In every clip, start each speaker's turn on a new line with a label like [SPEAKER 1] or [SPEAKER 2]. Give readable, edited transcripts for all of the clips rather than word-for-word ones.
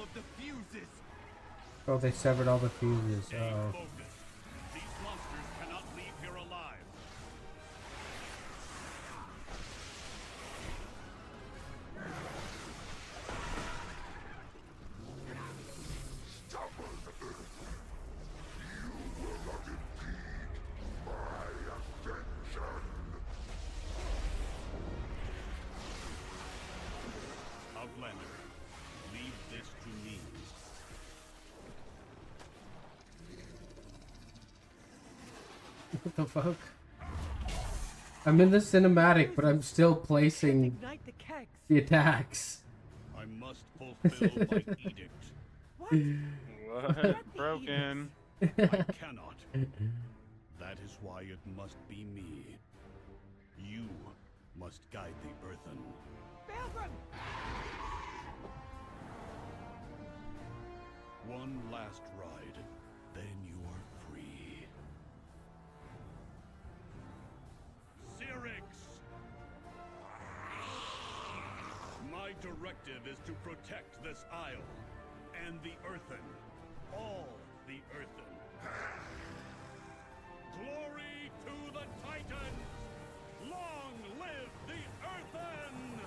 [SPEAKER 1] all of the fuses.
[SPEAKER 2] Oh, they severed all the fuses. Oh.
[SPEAKER 1] Focused. These monsters cannot leave here alive. Outlander, leave this to me.
[SPEAKER 2] What the fuck? I'm in the cinematic, but I'm still placing the attacks.
[SPEAKER 1] I must fulfill my edict.
[SPEAKER 3] What? Broken.
[SPEAKER 1] I cannot. That is why it must be me. You must guide the earthen.
[SPEAKER 4] Pilgrim!
[SPEAKER 1] One last ride, then you are free. Syrinx! My directive is to protect this isle, and the earthen. All the earthen. Glory to the Titans! Long live the earthen!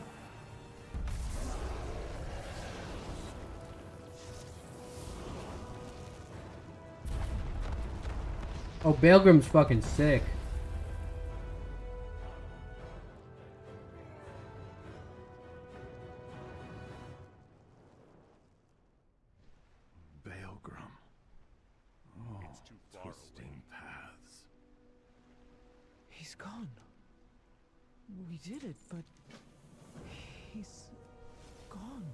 [SPEAKER 2] Oh, Baelgrim's fucking sick.
[SPEAKER 5] Baelgrim. Oh,
[SPEAKER 1] It's too far
[SPEAKER 5] twisting
[SPEAKER 1] away.
[SPEAKER 5] paths.
[SPEAKER 4] He's gone. We did it, but he's gone.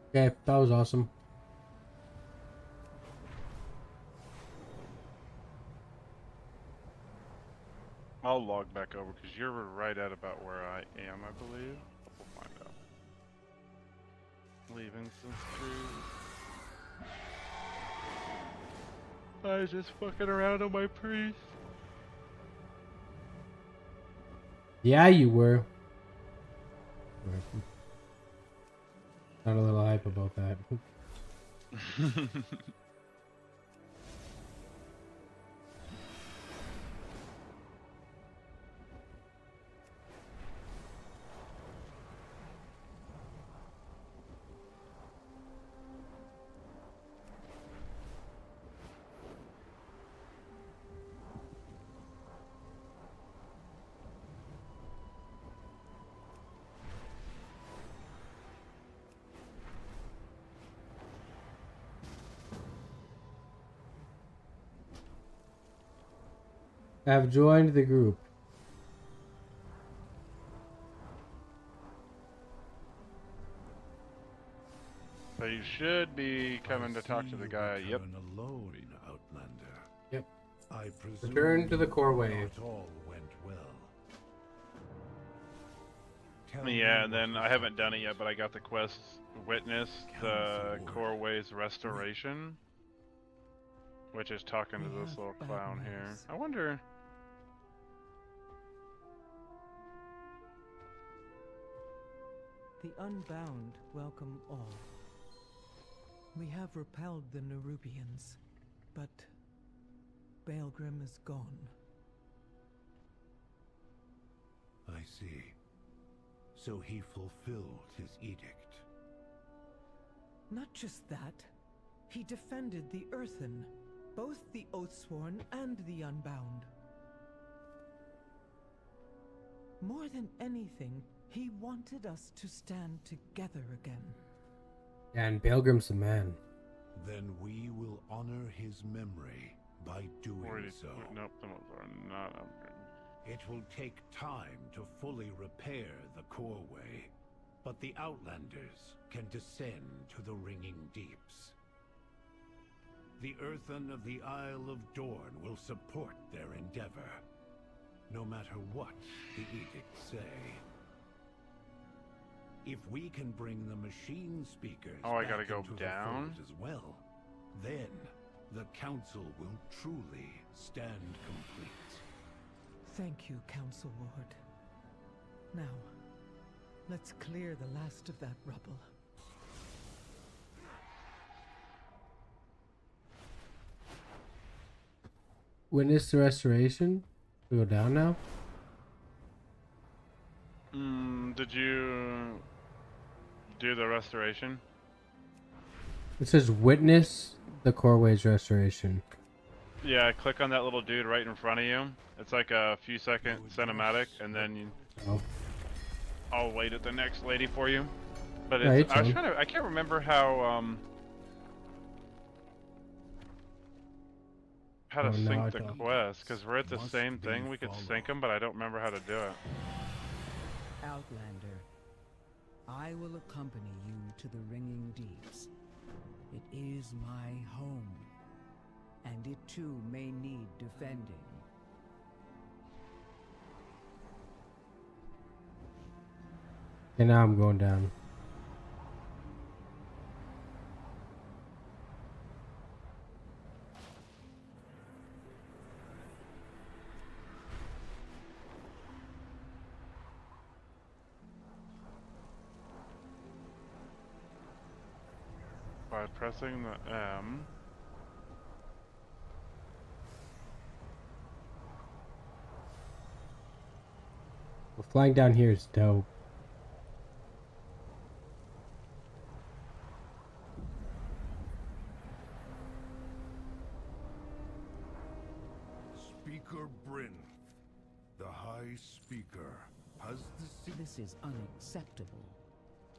[SPEAKER 2] Okay, that was awesome.
[SPEAKER 3] I'll log back over because you're right at about where I am, I believe. We'll find out. Leave instance tree. I was just fucking around on my priest.
[SPEAKER 2] Yeah, you were. Not a little hype about that. Have joined the group.
[SPEAKER 3] So you should be coming to talk to the guy. Yep.
[SPEAKER 5] Alone, Outlander.
[SPEAKER 2] Yep.
[SPEAKER 5] I presume
[SPEAKER 2] Return to the core wave.
[SPEAKER 5] Not all went well. Tell
[SPEAKER 3] Yeah,
[SPEAKER 5] me
[SPEAKER 3] and then
[SPEAKER 5] what
[SPEAKER 3] I haven't done it yet, but I got the quest witness the
[SPEAKER 5] Council
[SPEAKER 3] Coreways restoration, which is talking to this little clown here. I wonder.
[SPEAKER 4] The Unbound welcome all. We have repelled the Nerubians, but Baelgrim is gone.
[SPEAKER 5] I see. So he fulfilled his edict.
[SPEAKER 4] Not just that, he defended the Earthen, both the Oathsworn and the Unbound. More than anything, he wanted us to stand together again.
[SPEAKER 2] Yeah, and Baelgrim's the man.
[SPEAKER 5] Then we will honor his memory by doing so.
[SPEAKER 3] Nope, those are not upgraded.
[SPEAKER 5] It will take time to fully repair the Coreway, but the Outlanders can descend to the Ringing Deeps. The Earthen of the Isle of Dorn will support their endeavor, no matter what the edicts say. If we can bring the machine speakers
[SPEAKER 3] Oh, I
[SPEAKER 5] back
[SPEAKER 3] gotta go
[SPEAKER 5] into the
[SPEAKER 3] down?
[SPEAKER 5] fold as well, then the Council will truly stand complete.
[SPEAKER 4] Thank you, Council Lord. Now, let's clear the last of that rubble.
[SPEAKER 2] Witness the restoration. We go down now.
[SPEAKER 3] Did you do the restoration?
[SPEAKER 2] It says witness the Coreway's restoration.
[SPEAKER 3] Yeah, click on that little dude right in front of you. It's like a few second cinematic, and then you,
[SPEAKER 2] Oh.
[SPEAKER 3] I'll wait at the next lady for you. But
[SPEAKER 2] Yeah,
[SPEAKER 3] it's,
[SPEAKER 2] it's
[SPEAKER 3] I was
[SPEAKER 2] on.
[SPEAKER 3] trying to, I can't remember how to
[SPEAKER 2] Oh, no, I
[SPEAKER 3] sync the
[SPEAKER 2] don't.
[SPEAKER 3] quest, because we're at the
[SPEAKER 5] Must
[SPEAKER 3] same
[SPEAKER 5] be
[SPEAKER 3] thing. We could
[SPEAKER 5] followed.
[SPEAKER 3] sync them, but I don't remember how to do it.
[SPEAKER 6] Outlander, I will accompany you to the Ringing Deeps. It is my home, and it too may need defending.
[SPEAKER 2] And now I'm going down.
[SPEAKER 3] By pressing the M.
[SPEAKER 2] Well, flying down here is dope.
[SPEAKER 1] Speaker Bryn, the High Speaker, has the
[SPEAKER 6] This is unacceptable.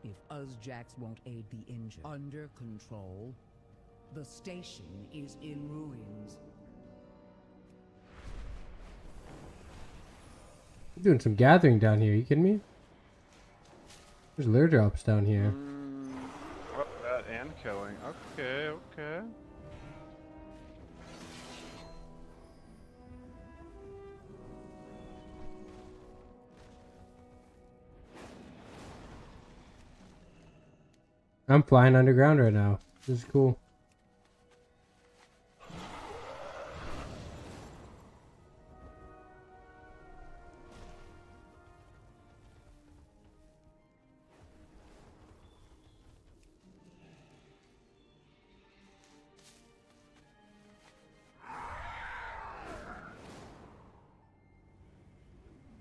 [SPEAKER 6] If Uzjax won't aid the injured, under control, the station is in ruins.
[SPEAKER 2] I'm doing some gathering down here. You kidding me? There's lure drops down here.
[SPEAKER 3] Oh, that and killing. Okay, okay.
[SPEAKER 2] I'm flying underground right now. This is cool.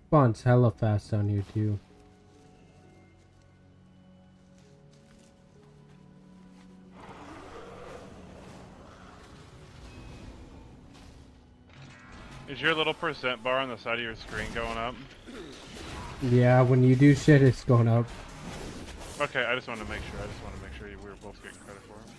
[SPEAKER 2] Spawn's hella fast down here too.
[SPEAKER 3] Is your little percent bar on the side of your screen going up?
[SPEAKER 2] Yeah, when you do shit, it's going up.
[SPEAKER 3] Okay, I just want to make sure. I just want to make sure we were both getting credit for it.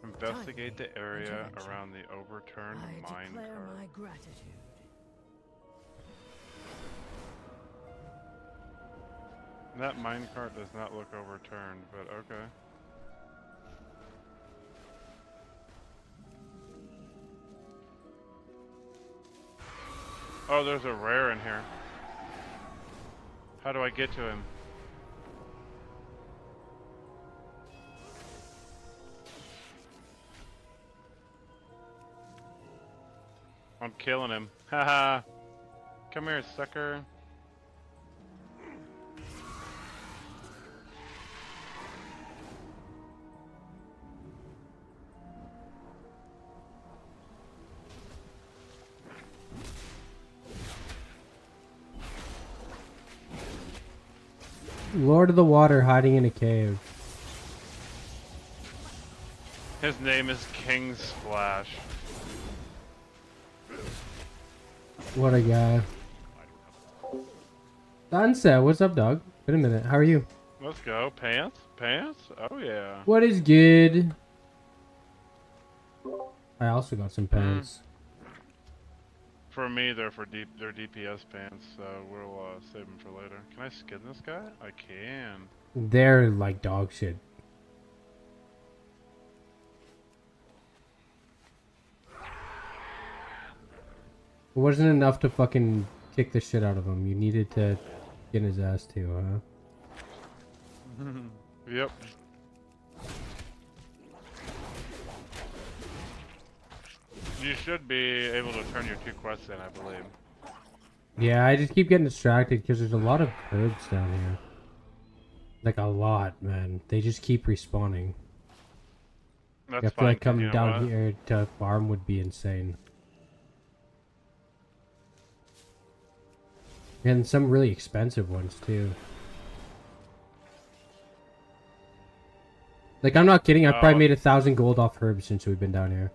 [SPEAKER 3] Investigate the area around the overturned mine cart.
[SPEAKER 6] my gratitude.
[SPEAKER 3] That minecart does not look overturned, but okay. Oh, there's a rare in here. How do I get to him? I'm killing him. Haha. Come here, sucker.
[SPEAKER 2] Lord of the Water hiding in a cave.
[SPEAKER 3] His name is King Splash.
[SPEAKER 2] What a guy. Sunset, what's up, dog? Wait a minute, how are you?
[SPEAKER 3] Let's go. Pants? Pants? Oh, yeah.
[SPEAKER 2] What is good? I also got some pants.
[SPEAKER 3] For me, they're they're DPS pants, so we'll save them for later. Can I skin this guy? I can.
[SPEAKER 2] They're like dog shit. It wasn't enough to fucking kick the shit out of him. You needed to get his ass too, huh?
[SPEAKER 3] Yep. You should be able to turn your 2 quests in, I believe.
[SPEAKER 2] Yeah, I just keep getting distracted because there's a lot of herbs down here. Like a lot, man. They just keep respawning.
[SPEAKER 3] That's
[SPEAKER 2] I feel
[SPEAKER 3] fine.
[SPEAKER 2] like
[SPEAKER 3] 'Cause
[SPEAKER 2] coming
[SPEAKER 3] you know
[SPEAKER 2] down
[SPEAKER 3] what?
[SPEAKER 2] here to farm would be insane. And some really expensive ones too. Like, I'm not kidding, I probably made 1,000 gold off herbs since we've been down here.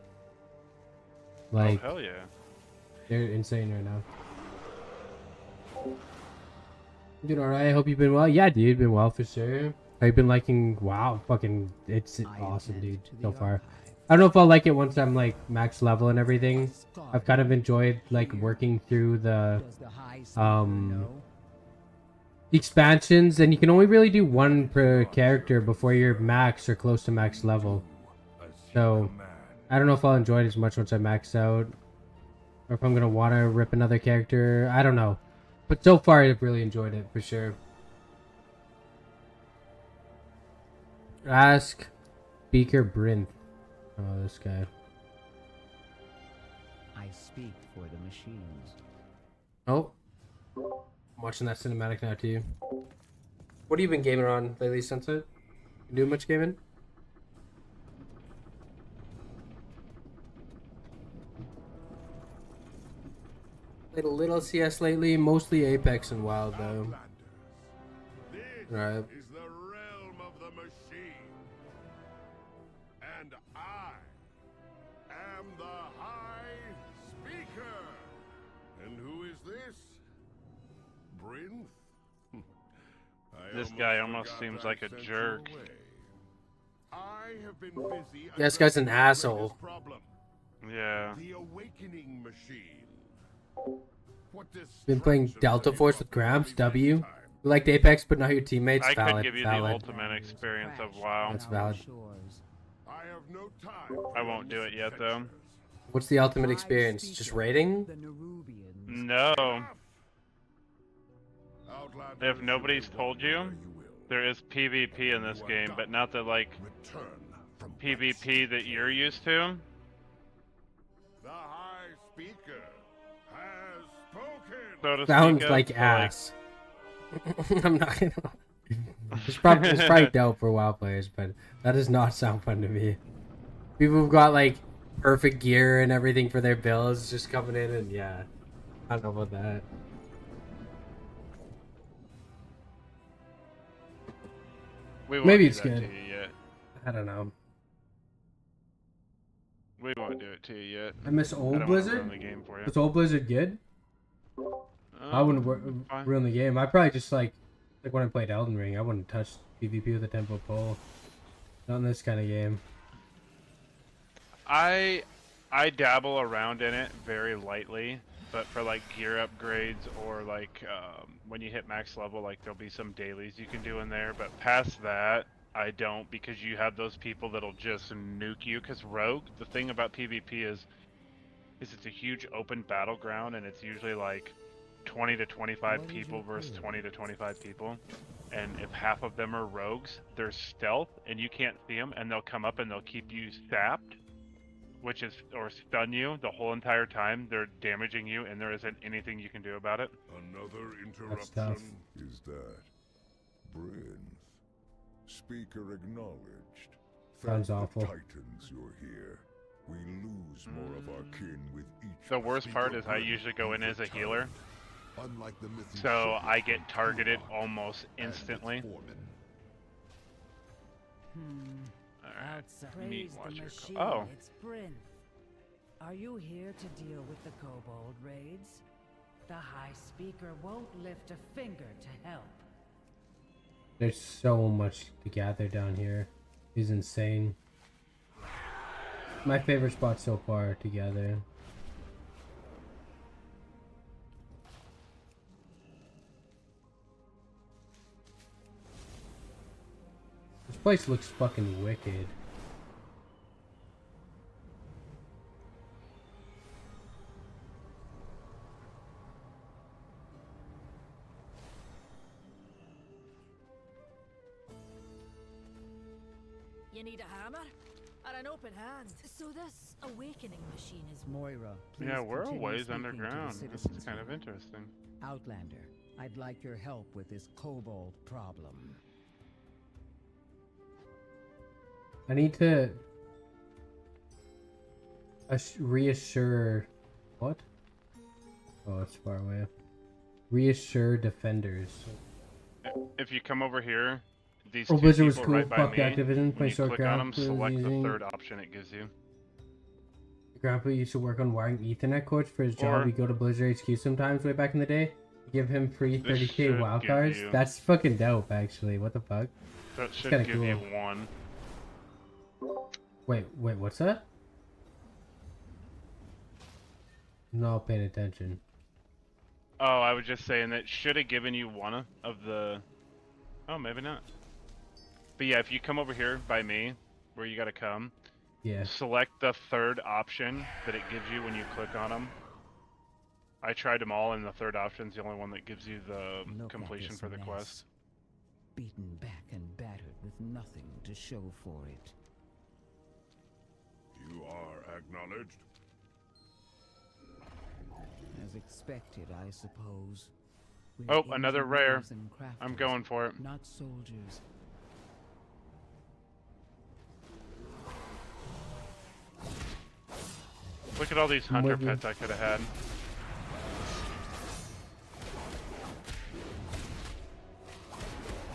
[SPEAKER 2] Like,
[SPEAKER 3] Oh, hell yeah.
[SPEAKER 2] they're insane right now. Doing alright, I hope you've been well. Yeah, dude, been well for sure. I've been liking, wow, fucking, it's awesome, dude, so far. I don't know if I'll like it once I'm, like, max level and everything. I've kind of enjoyed, like, working through the, expansions, and you can only really do one per character before you're max or close to max level. So, I don't know if I'll enjoy it as much once I max out. Or if I'm going to want to rip another character. I don't know. But so far, I've really enjoyed it, for sure. Ask Beaker Brinth. Oh, this guy.
[SPEAKER 6] I speak for the machines.
[SPEAKER 2] Oh. I'm watching that cinematic now, too. What have you been gaming on lately, Sunset? You doing much gaming? Played a little CS lately, mostly Apex and WoW, though. Right.
[SPEAKER 1] Is the realm of the machine. And I am the High Speaker. And who is this? Brinth?
[SPEAKER 3] This guy almost seems like a jerk.
[SPEAKER 1] I have been busy.
[SPEAKER 2] This guy's an asshole.
[SPEAKER 3] Yeah.
[SPEAKER 1] The awakening machine.
[SPEAKER 2] Been playing Delta Force with Gramps, W. You liked Apex, but not your teammates?
[SPEAKER 3] I
[SPEAKER 2] Valid,
[SPEAKER 3] could give you
[SPEAKER 2] valid.
[SPEAKER 3] the ultimate experience of WoW.
[SPEAKER 2] That's valid.
[SPEAKER 1] I have no time.
[SPEAKER 3] I won't do it yet, though.
[SPEAKER 2] What's the ultimate experience? Just raiding?
[SPEAKER 3] No. If nobody's told you, there is PvP in this game, but not the, like, PvP that you're used to.
[SPEAKER 1] The High Speaker has spoken.
[SPEAKER 3] So to
[SPEAKER 2] Sounds
[SPEAKER 3] speak of,
[SPEAKER 2] like ass. I'm not gonna... it's probably dope for WoW players, but that does not sound fun to me. People who've got, like, perfect gear and everything for their builds just coming in and, yeah. I don't know about that. Maybe it's good. I don't know.
[SPEAKER 3] We won't do it to you yet.
[SPEAKER 2] I miss Old Blizzard?
[SPEAKER 3] The game for you.
[SPEAKER 2] Was Old Blizzard good? I wouldn't ruin the game. I probably just like when I played Elden Ring, I wouldn't touch PvP with a 10-foot pole. Not in this kind of game.
[SPEAKER 3] I dabble around in it very lightly, but for like gear upgrades or like when you hit max level, like there'll be some dailies you can do in there. But past that, I don't, because you have those people that'll just nuke you. Because Rogue, the thing about PvP is it's a huge open battleground, and it's usually like 20 to 25 people versus 20 to 25 people. And if half of them are rogues, they're stealth, and you can't see them, and they'll come up and they'll keep you sapped, which is, or stun you the whole entire time. They're damaging you, and there isn't anything you can do about it.
[SPEAKER 1] Another
[SPEAKER 2] That's tough.
[SPEAKER 1] interruption.
[SPEAKER 7] Is that Brinth? Speaker acknowledged.
[SPEAKER 2] Sounds
[SPEAKER 7] Thank
[SPEAKER 2] awful.
[SPEAKER 7] the Titans you're here. We lose more of our kin with each.
[SPEAKER 3] The worst part
[SPEAKER 7] Speaker
[SPEAKER 3] is I usually go in as a healer,
[SPEAKER 7] Unlike the mythic
[SPEAKER 3] so
[SPEAKER 7] ship,
[SPEAKER 3] I get targeted almost
[SPEAKER 7] and its
[SPEAKER 3] instantly.
[SPEAKER 7] foreman.
[SPEAKER 3] Alright,
[SPEAKER 8] Praise
[SPEAKER 3] meat
[SPEAKER 8] the
[SPEAKER 3] watcher.
[SPEAKER 8] machine.
[SPEAKER 3] Oh,
[SPEAKER 8] It's Brinth. Are you here to deal with the kobold raids?
[SPEAKER 6] The High Speaker won't lift a finger to help.
[SPEAKER 2] There's so much to gather down here. It's insane. My favorite spot so far to gather. This place looks fucking wicked.
[SPEAKER 8] You need a hammer? Or an open hand? So this awakening machine is...
[SPEAKER 6] Moira, please
[SPEAKER 3] Yeah, we're a
[SPEAKER 6] continue
[SPEAKER 3] ways
[SPEAKER 6] speaking to the
[SPEAKER 3] underground. This
[SPEAKER 6] citizens
[SPEAKER 3] is kind of
[SPEAKER 6] here.
[SPEAKER 3] interesting.
[SPEAKER 6] Outlander, I'd like your help with this kobold problem.
[SPEAKER 2] I need to reassure. What? Oh, it's far away. Reassure defenders.
[SPEAKER 3] If you come over here, these
[SPEAKER 2] Oh,
[SPEAKER 3] two
[SPEAKER 2] Blizzard was
[SPEAKER 3] people
[SPEAKER 2] cool.
[SPEAKER 3] right by
[SPEAKER 2] Fuck
[SPEAKER 3] me,
[SPEAKER 2] Activision.
[SPEAKER 3] when
[SPEAKER 2] Play
[SPEAKER 3] you click on them,
[SPEAKER 2] StarCraft.
[SPEAKER 3] select the
[SPEAKER 2] Using...
[SPEAKER 3] third option it gives you.
[SPEAKER 2] Grandpa used to work on wiring Ethernet cords for his job.
[SPEAKER 3] Or-
[SPEAKER 2] He'd go to Blizzard HQ sometimes way back in the day. Give him free
[SPEAKER 3] This
[SPEAKER 2] 30k
[SPEAKER 3] should
[SPEAKER 2] wild
[SPEAKER 3] give
[SPEAKER 2] cards.
[SPEAKER 3] you-
[SPEAKER 2] That's fucking dope, actually. What the fuck?
[SPEAKER 3] That should
[SPEAKER 2] kinda
[SPEAKER 3] give you
[SPEAKER 2] cool.
[SPEAKER 3] one.
[SPEAKER 2] Wait, what's that? Not paying attention.
[SPEAKER 3] Oh, I was just saying that should have given you one of the... Oh, maybe not. But yeah, if you come over here by me, where you gotta come,
[SPEAKER 2] Yeah.
[SPEAKER 3] select the third option that it gives you when you click on them. I tried them all, and the third option's the only one that gives you the
[SPEAKER 6] Look at
[SPEAKER 3] completion
[SPEAKER 6] this
[SPEAKER 3] for the
[SPEAKER 6] mess.
[SPEAKER 3] quest.
[SPEAKER 6] Beaten back and battered with nothing to show for it.
[SPEAKER 7] You are acknowledged.
[SPEAKER 6] As expected, I suppose. We're
[SPEAKER 3] Oh, another rare.
[SPEAKER 6] engineers and
[SPEAKER 3] I'm
[SPEAKER 6] crafters,
[SPEAKER 3] going for it.
[SPEAKER 6] Not soldiers.
[SPEAKER 3] Look at all these
[SPEAKER 2] I'm
[SPEAKER 3] hunter
[SPEAKER 2] with you.
[SPEAKER 3] pets I could have had.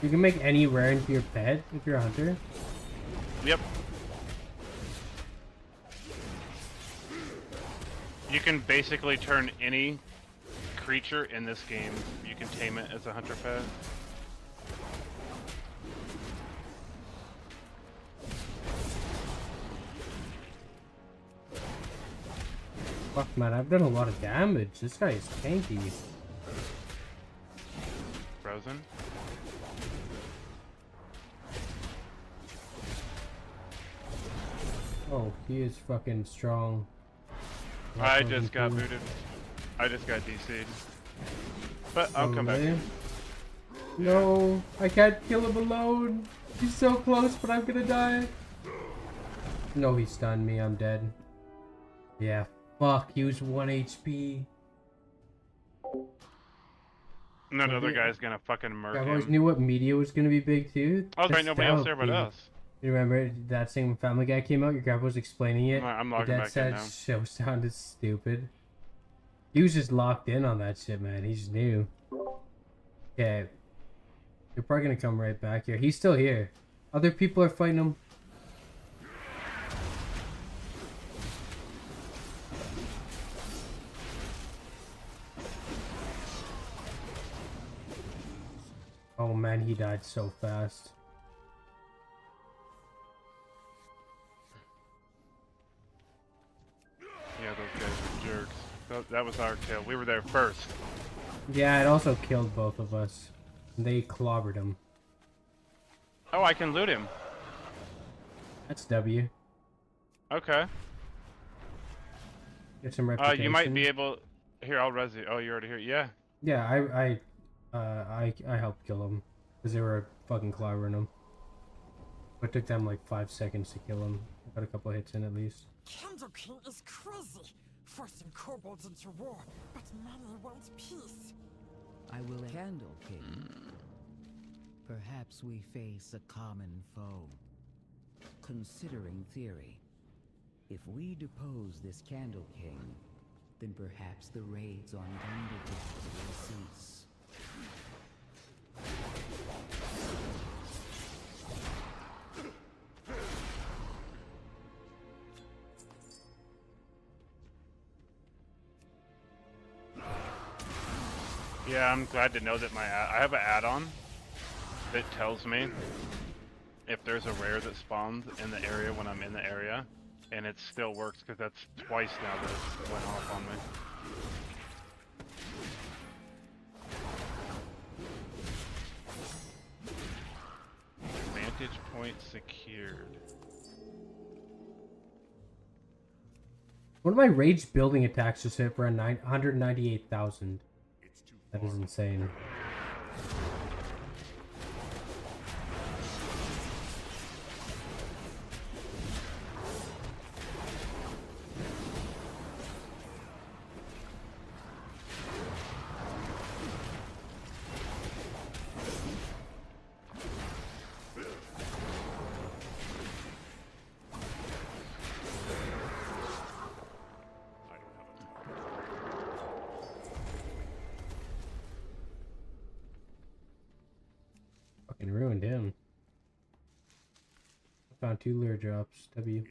[SPEAKER 2] You can make any rare into your pet if you're a hunter.
[SPEAKER 3] Yep. You can basically turn any creature in this game, you can tame it as a hunter pet.
[SPEAKER 2] Fuck, man, I've done a lot of damage. This guy is tanky.
[SPEAKER 3] Frozen.
[SPEAKER 2] Oh, he is fucking strong.
[SPEAKER 3] I just got booted. I just got DC'd. But I'll come back.
[SPEAKER 2] really? No, I can't kill him alone. He's so close, but I'm gonna die. No, he stunned me. I'm dead. Yeah, fuck. He was 1 HP.
[SPEAKER 3] And that
[SPEAKER 2] Well,
[SPEAKER 3] other
[SPEAKER 2] the-
[SPEAKER 3] guy's gonna fucking murk
[SPEAKER 2] I always
[SPEAKER 3] him.
[SPEAKER 2] knew what media was gonna be big too.
[SPEAKER 3] I was right,
[SPEAKER 2] The
[SPEAKER 3] nobody else there but
[SPEAKER 2] stealth,
[SPEAKER 3] us.
[SPEAKER 2] You remember that scene when Family Guy came out? Your grandpa was explaining it.
[SPEAKER 3] I'm
[SPEAKER 2] Your
[SPEAKER 3] logging
[SPEAKER 2] dad
[SPEAKER 3] back in
[SPEAKER 2] said
[SPEAKER 3] now.
[SPEAKER 2] show sounded stupid. He was just locked in on that shit, man. He just knew. Okay. You're probably gonna come right back here. He's still here. Other people are fighting him. Oh man, he died so fast.
[SPEAKER 3] Yeah, those guys are jerks. That was our kill. We were there first.
[SPEAKER 2] Yeah, it also killed both of us. They clobbered him.
[SPEAKER 3] Oh, I can loot him.
[SPEAKER 2] That's W.
[SPEAKER 3] Okay.
[SPEAKER 2] Get some reputation.
[SPEAKER 3] You might be able... Here, I'll res you. Oh, you're already here? Yeah.
[SPEAKER 2] Yeah, I helped kill him because they were fucking clobbering him. It took them like 5 seconds to kill him. Got a couple hits in at least.
[SPEAKER 8] Candle King is crazy, forcing kobolds into war, but many want peace.
[SPEAKER 6] I will Candle King. Perhaps we face a common foe. Considering theory, if we depose this Candle King, then perhaps the raids on Gunderville will cease.
[SPEAKER 3] Yeah, I'm glad to know that I have an add-on that tells me if there's a rare that spawns in the area when I'm in the area, and it still works because that's twice now that it went off on me. Vantage point secured.
[SPEAKER 2] One of my rage building attacks just hit for a 198,000. That is insane. Fucking ruined him. I found 2 lure drops. W.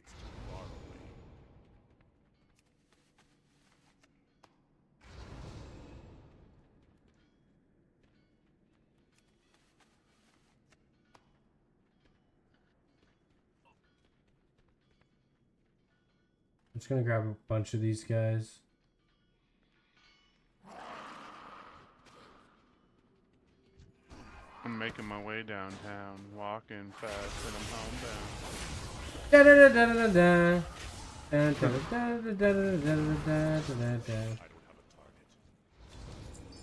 [SPEAKER 2] I'm just gonna grab a bunch of these guys.
[SPEAKER 3] I'm making my way downtown, walking fast, and I'm homebound.
[SPEAKER 2] Da da da da da da. Da da da da da da da.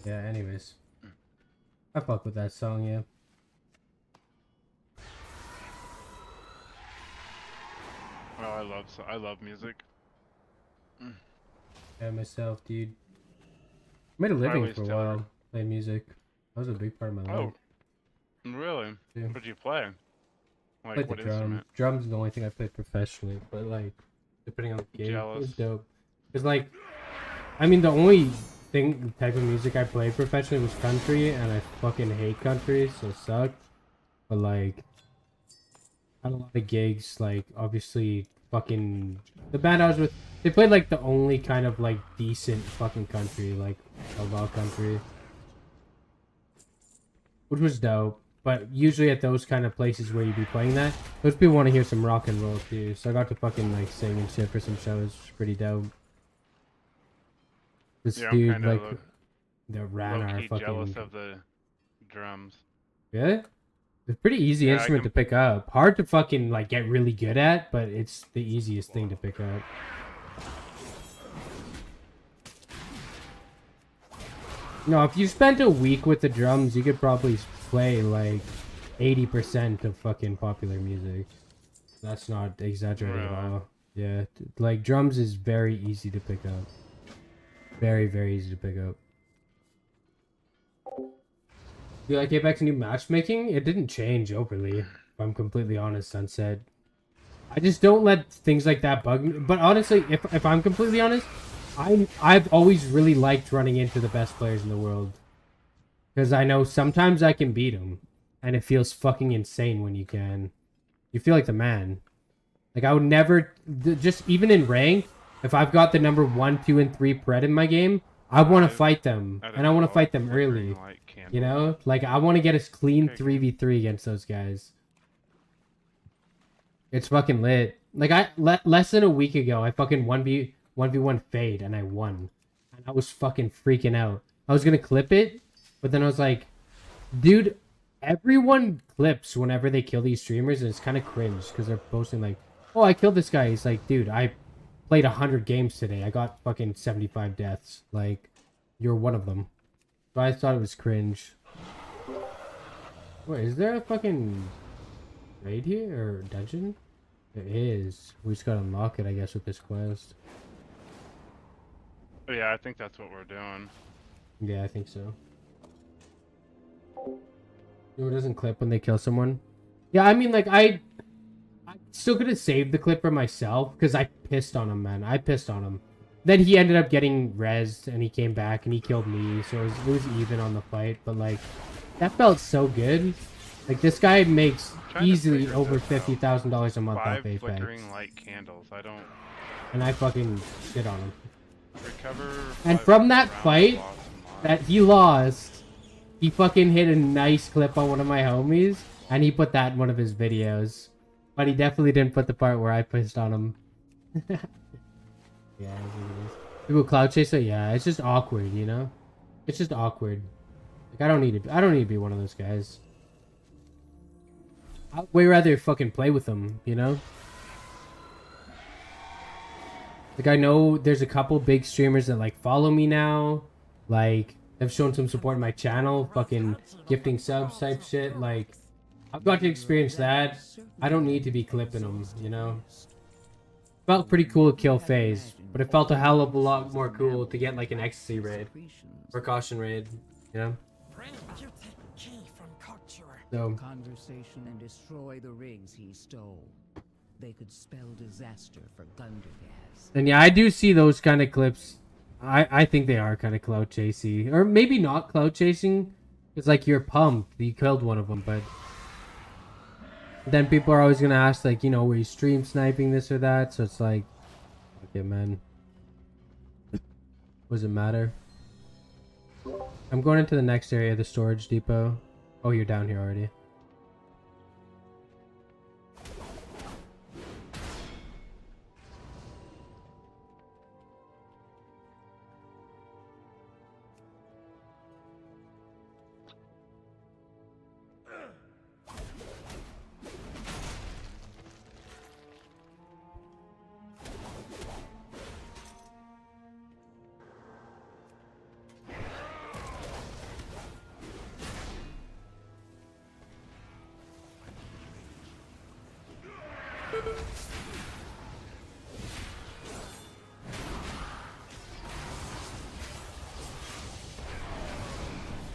[SPEAKER 2] Yeah. Anyways, I fuck with that song. Yeah.
[SPEAKER 3] Oh, I love music.
[SPEAKER 2] Yeah, myself, dude. Made a living
[SPEAKER 3] Highly
[SPEAKER 2] for a
[SPEAKER 3] stellar.
[SPEAKER 2] while playing music. That was a big part of my life.
[SPEAKER 3] Oh, really?
[SPEAKER 2] Yeah.
[SPEAKER 3] What did you play?
[SPEAKER 2] Played
[SPEAKER 3] Like
[SPEAKER 2] the
[SPEAKER 3] what
[SPEAKER 2] drum.
[SPEAKER 3] instrument?
[SPEAKER 2] Drums is the only thing I played professionally, but like, depending on the game, it was
[SPEAKER 3] Jealous.
[SPEAKER 2] dope. Cause like, I mean, the only type of music I played professionally was country, and I fucking hate country, so it sucked. But like, I had a lot of gigs. Like, obviously, fucking the band I was with, they played like the only kind of like decent fucking country, like outlaw country, which was dope. But usually at those kind of places where you be playing that, those people want to hear some rock and roll too. So I got to fucking like sing and shit for some shows. It's pretty dope. This
[SPEAKER 3] Yeah,
[SPEAKER 2] dude
[SPEAKER 3] I'm kind
[SPEAKER 2] like
[SPEAKER 3] of
[SPEAKER 2] the ran our
[SPEAKER 3] low-key jealous
[SPEAKER 2] fucking.
[SPEAKER 3] of the drums.
[SPEAKER 2] Yeah, it's a pretty easy
[SPEAKER 3] Yeah, I
[SPEAKER 2] instrument
[SPEAKER 3] can-
[SPEAKER 2] to pick up. Hard to fucking like get really good at, but it's the easiest thing to pick up. No, if you spent a week with the drums, you could probably play like 80% of fucking popular music. That's not exaggerating at
[SPEAKER 3] Really?
[SPEAKER 2] all. Yeah, like drums is very easy to pick up. Very, very easy to pick up. Do you like Apex new matchmaking? It didn't change overly, if I'm completely honest, Sunset. I just don't let things like that bug me. But honestly, if I'm completely honest, I've always really liked running into the best players in the world. Because I know sometimes I can beat them. And it feels fucking insane when you can. You feel like the man. Like, I would never... Just even in rank, if I've got the number 1, 2, and 3 pred in my game, I want to fight them. And I want to fight them early. You know? Like, I want to get a clean 3v3 against those guys. It's fucking lit. Like, less than a week ago, I fucking 1v1 fade, and I won. And I was fucking freaking out. I was gonna clip it, but then I was like, dude, everyone clips whenever they kill these streamers, and it's kind of cringe, because they're posting like, oh, I killed this guy. He's like, dude, I played 100 games today. I got fucking 75 deaths. Like, you're one of them. So I thought it was cringe. Wait, is there a fucking raid here, or dungeon? There is. We just gotta unlock it, I guess, with this quest.
[SPEAKER 3] Yeah, I think that's what we're doing.
[SPEAKER 2] Yeah, I think so. No, it doesn't clip when they kill someone. Yeah, I mean, like, I still could have saved the clip for myself, because I pissed on him, man. I pissed on him. Then he ended up getting rezzed, and he came back, and he killed me, so it was even on the fight, but, like, that felt so good. Like, this guy makes
[SPEAKER 3] Trying to
[SPEAKER 2] easily
[SPEAKER 3] figure
[SPEAKER 2] over
[SPEAKER 3] this out.
[SPEAKER 2] $50,000 a month off
[SPEAKER 3] 5
[SPEAKER 2] Apex.
[SPEAKER 3] flickering light candles. I don't
[SPEAKER 2] And I fucking shit on him.
[SPEAKER 3] recover.
[SPEAKER 2] And
[SPEAKER 3] 5
[SPEAKER 2] from that
[SPEAKER 3] rounds
[SPEAKER 2] fight,
[SPEAKER 3] lost in
[SPEAKER 2] that he lost. He fucking hit a nice clip on one of my homies, and he put that in one of his videos. But he definitely didn't put the part where I pissed on him. Yeah, people cloud chase it. Yeah, it's just awkward, you know. It's just awkward. Like I don't need to be one of those guys. I'd way rather fucking play with them, you know. Like I know there's a couple big streamers that like follow me now, like have shown some support in my channel, fucking gifting subs type shit. Like I've got to experience that. I don't need to be clipping them, you know. Felt pretty cool to kill phase, but it felt a hell of a lot more cool to get like an ecstasy raid, precaution raid, you know. So
[SPEAKER 6] Conversation and destroy the rigs he stole. They could spell disaster for Gundergas.
[SPEAKER 2] and yeah, I do see those kind of clips. I think they are kind of clout chasing, or maybe not clout chasing. It's like you're pumped that you killed one of them, but then people are always gonna ask like, you know, were you stream sniping this or that? So it's like, okay, man, what does it matter? I'm going into the next area, the storage depot. Oh, you're down here already.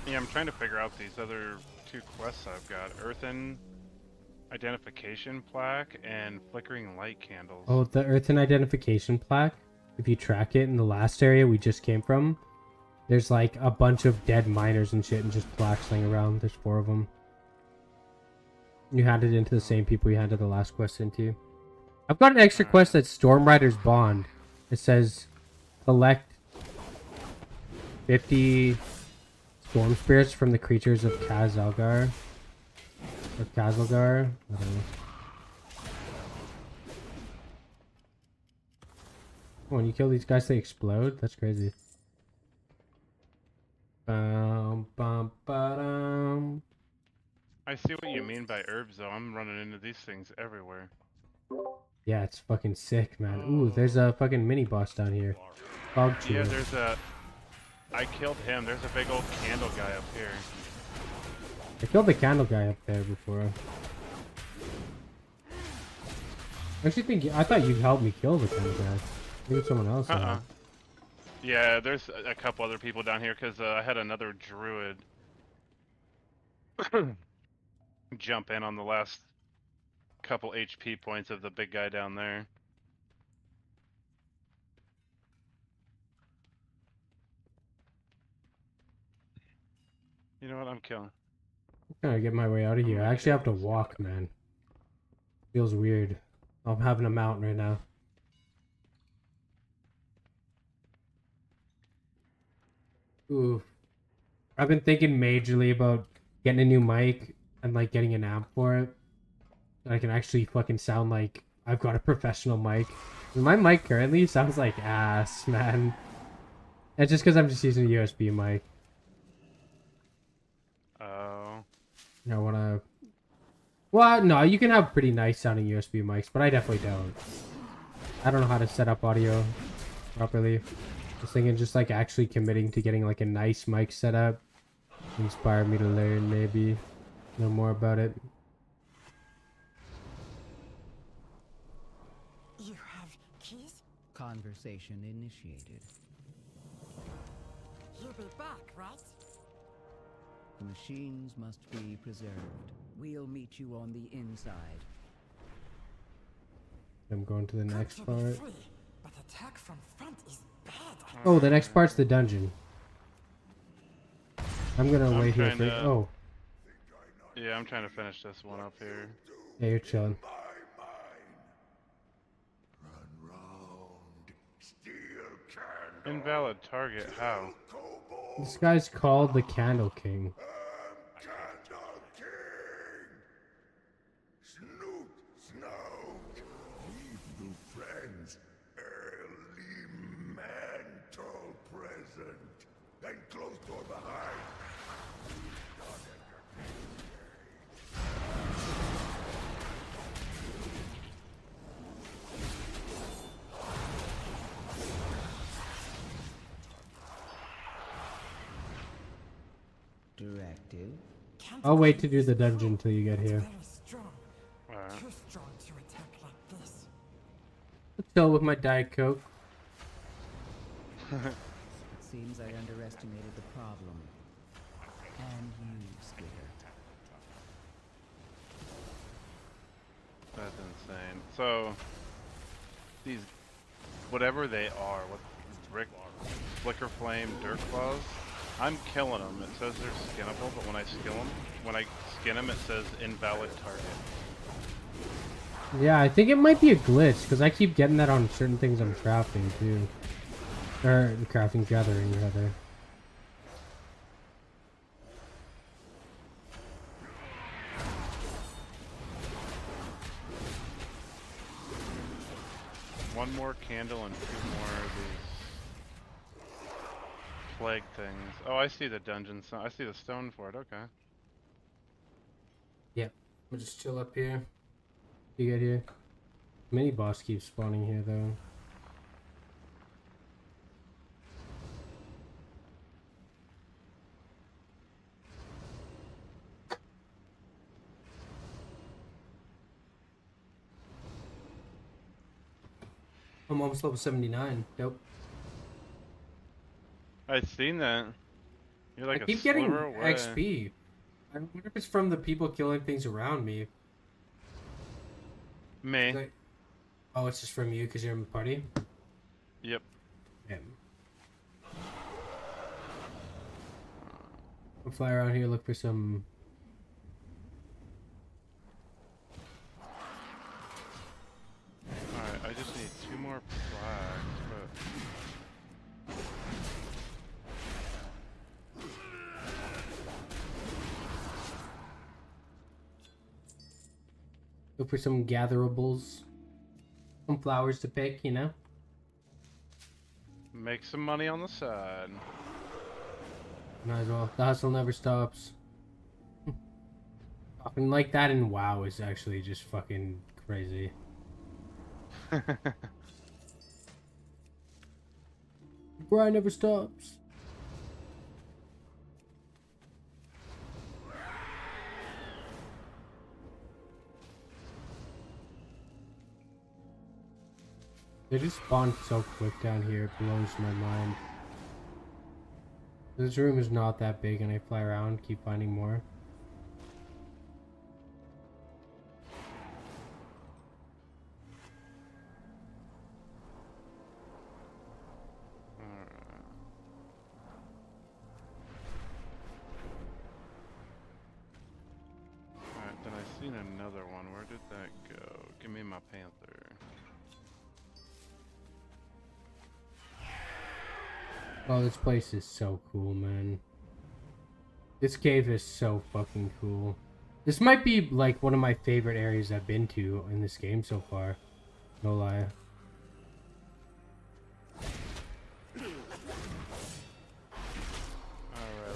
[SPEAKER 3] Yeah, I'm trying to figure out these other two quests I've got. Earthen identification plaque and flickering light candles.
[SPEAKER 2] Oh, the earthen identification plaque. If you track it in the last area we just came from, there's like a bunch of dead miners and shit and just plaques laying around. There's 4 of them. You handed it into the same people you handed the last quest into. I've got an extra quest that's Storm Rider's Bond. It says collect 50 storm spirits from the creatures of Kazalgar. Or Kazalgar. I don't know. Oh, when you kill these guys, they explode? That's crazy. Bum, bum, ba-dum.
[SPEAKER 3] I see what you mean by herbs, though. I'm running into these things everywhere.
[SPEAKER 2] Yeah, it's fucking sick, man. Ooh, there's a fucking mini boss down here. Fog
[SPEAKER 3] Yeah,
[SPEAKER 2] chewer.
[SPEAKER 3] there's a... I killed him. There's a big old candle guy up here.
[SPEAKER 2] I killed the candle guy up there before. I thought you helped me kill the candle guy. Maybe someone else.
[SPEAKER 3] Yeah, there's a couple other people down here because I had another druid jump in on the last couple HP points of the big guy down there. You know what? I'm killing.
[SPEAKER 2] I'm trying to get my way out of here. I actually have to walk, man. Feels weird. I'm having a mountain right now. Ooh. I've been thinking majorly about getting a new mic and like getting an amp for it. So I can actually fucking sound like I've got a professional mic. My mic currently sounds like ass, man. It's just because I'm just using a USB mic.
[SPEAKER 3] Oh.
[SPEAKER 2] I wanna... Well, no, you can have pretty nice sounding USB mics, but I definitely don't. I don't know how to set up audio properly. Just thinking just like actually committing to getting like a nice mic setup. Inspire me to learn maybe. Know more about it.
[SPEAKER 8] You have keys?
[SPEAKER 6] Conversation initiated.
[SPEAKER 8] You'll be back, right?
[SPEAKER 6] The machines must be preserved. We'll meet you on the inside. I'm
[SPEAKER 2] going to the next part.
[SPEAKER 8] Free, but attack from front is bad.
[SPEAKER 2] Oh, the next part's the dungeon. I'm gonna wait here for... Oh.
[SPEAKER 3] Yeah, I'm trying to finish this one up here.
[SPEAKER 2] Yeah, you're chilling.
[SPEAKER 3] Invalid target, how?
[SPEAKER 2] This guy's called the Candle King.
[SPEAKER 7] Candle King! Snoot, snout! Leave new friends. Elemental present. And close door behind.
[SPEAKER 6] Directive.
[SPEAKER 2] I'll wait to do the dungeon till you get here.
[SPEAKER 8] Very strong.
[SPEAKER 3] Alright.
[SPEAKER 8] Too strong to attack like this.
[SPEAKER 2] Let's go with my Diet Coke.
[SPEAKER 6] It seems I underestimated the problem. And you, Skitter.
[SPEAKER 3] That's insane. So, these, whatever they are, what Rick, Flicker Flame, Dirt Claws, I'm killing them. It says they're skinnable, but when I skin them, it says invalid target.
[SPEAKER 2] Yeah, I think it might be a glitch because I keep getting that on certain things I'm crafting too. Or crafting, gathering rather.
[SPEAKER 3] One more candle and 2 more of these plague things. Oh, I see the dungeon. I see the stone for it. Okay.
[SPEAKER 2] Yep. We'll just chill up here. You get here. Mini boss keeps spawning here though. I'm almost level 79. Dope.
[SPEAKER 3] I've seen that. You're like
[SPEAKER 2] I keep
[SPEAKER 3] a
[SPEAKER 2] getting
[SPEAKER 3] sliver away.
[SPEAKER 2] XP. I wonder if it's from the people killing things around me.
[SPEAKER 3] Me.
[SPEAKER 2] Like, oh, it's just from you because you're in the party?
[SPEAKER 3] Yep.
[SPEAKER 2] Yeah. I'll fly around here, look for some...
[SPEAKER 3] Alright, I just need 2 more flags, but...
[SPEAKER 2] Look for some gatherables. Some flowers to pick, you know?
[SPEAKER 3] Make some money on the side.
[SPEAKER 2] Might as well. The hustle never stops. Fucking like that in WoW is actually just fucking crazy. Grind never stops. They just spawn so quick down here, it blows my mind. This room is not that big and I fly around, keep finding more.
[SPEAKER 3] Alright, then I seen another one. Where did that go? Give me my panther.
[SPEAKER 2] Oh, this place is so cool, man. This cave is so fucking cool. This might be like one of my favorite areas I've been to in this game so far. No lie.
[SPEAKER 3] Alright,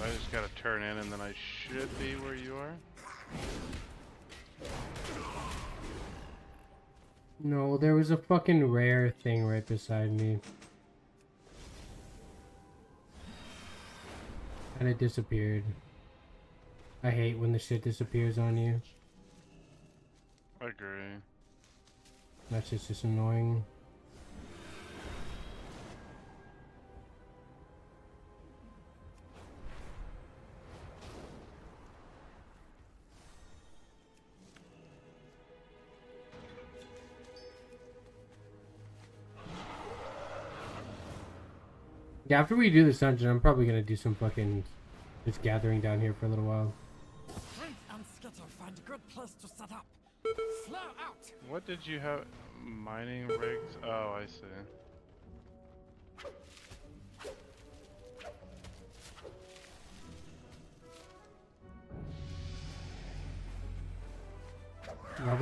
[SPEAKER 3] I just gotta turn in and then I should be where you are.
[SPEAKER 2] No, there was a fucking rare thing right beside me. And it disappeared. I hate when the shit disappears on you.
[SPEAKER 3] I agree.
[SPEAKER 2] That's just annoying. Yeah, after we do this dungeon, I'm probably gonna do some fucking just gathering down here for a little while.
[SPEAKER 8] Flint and Skitter find a good place to set up. Flare out!
[SPEAKER 3] What did you have? Mining rigs? Oh, I see.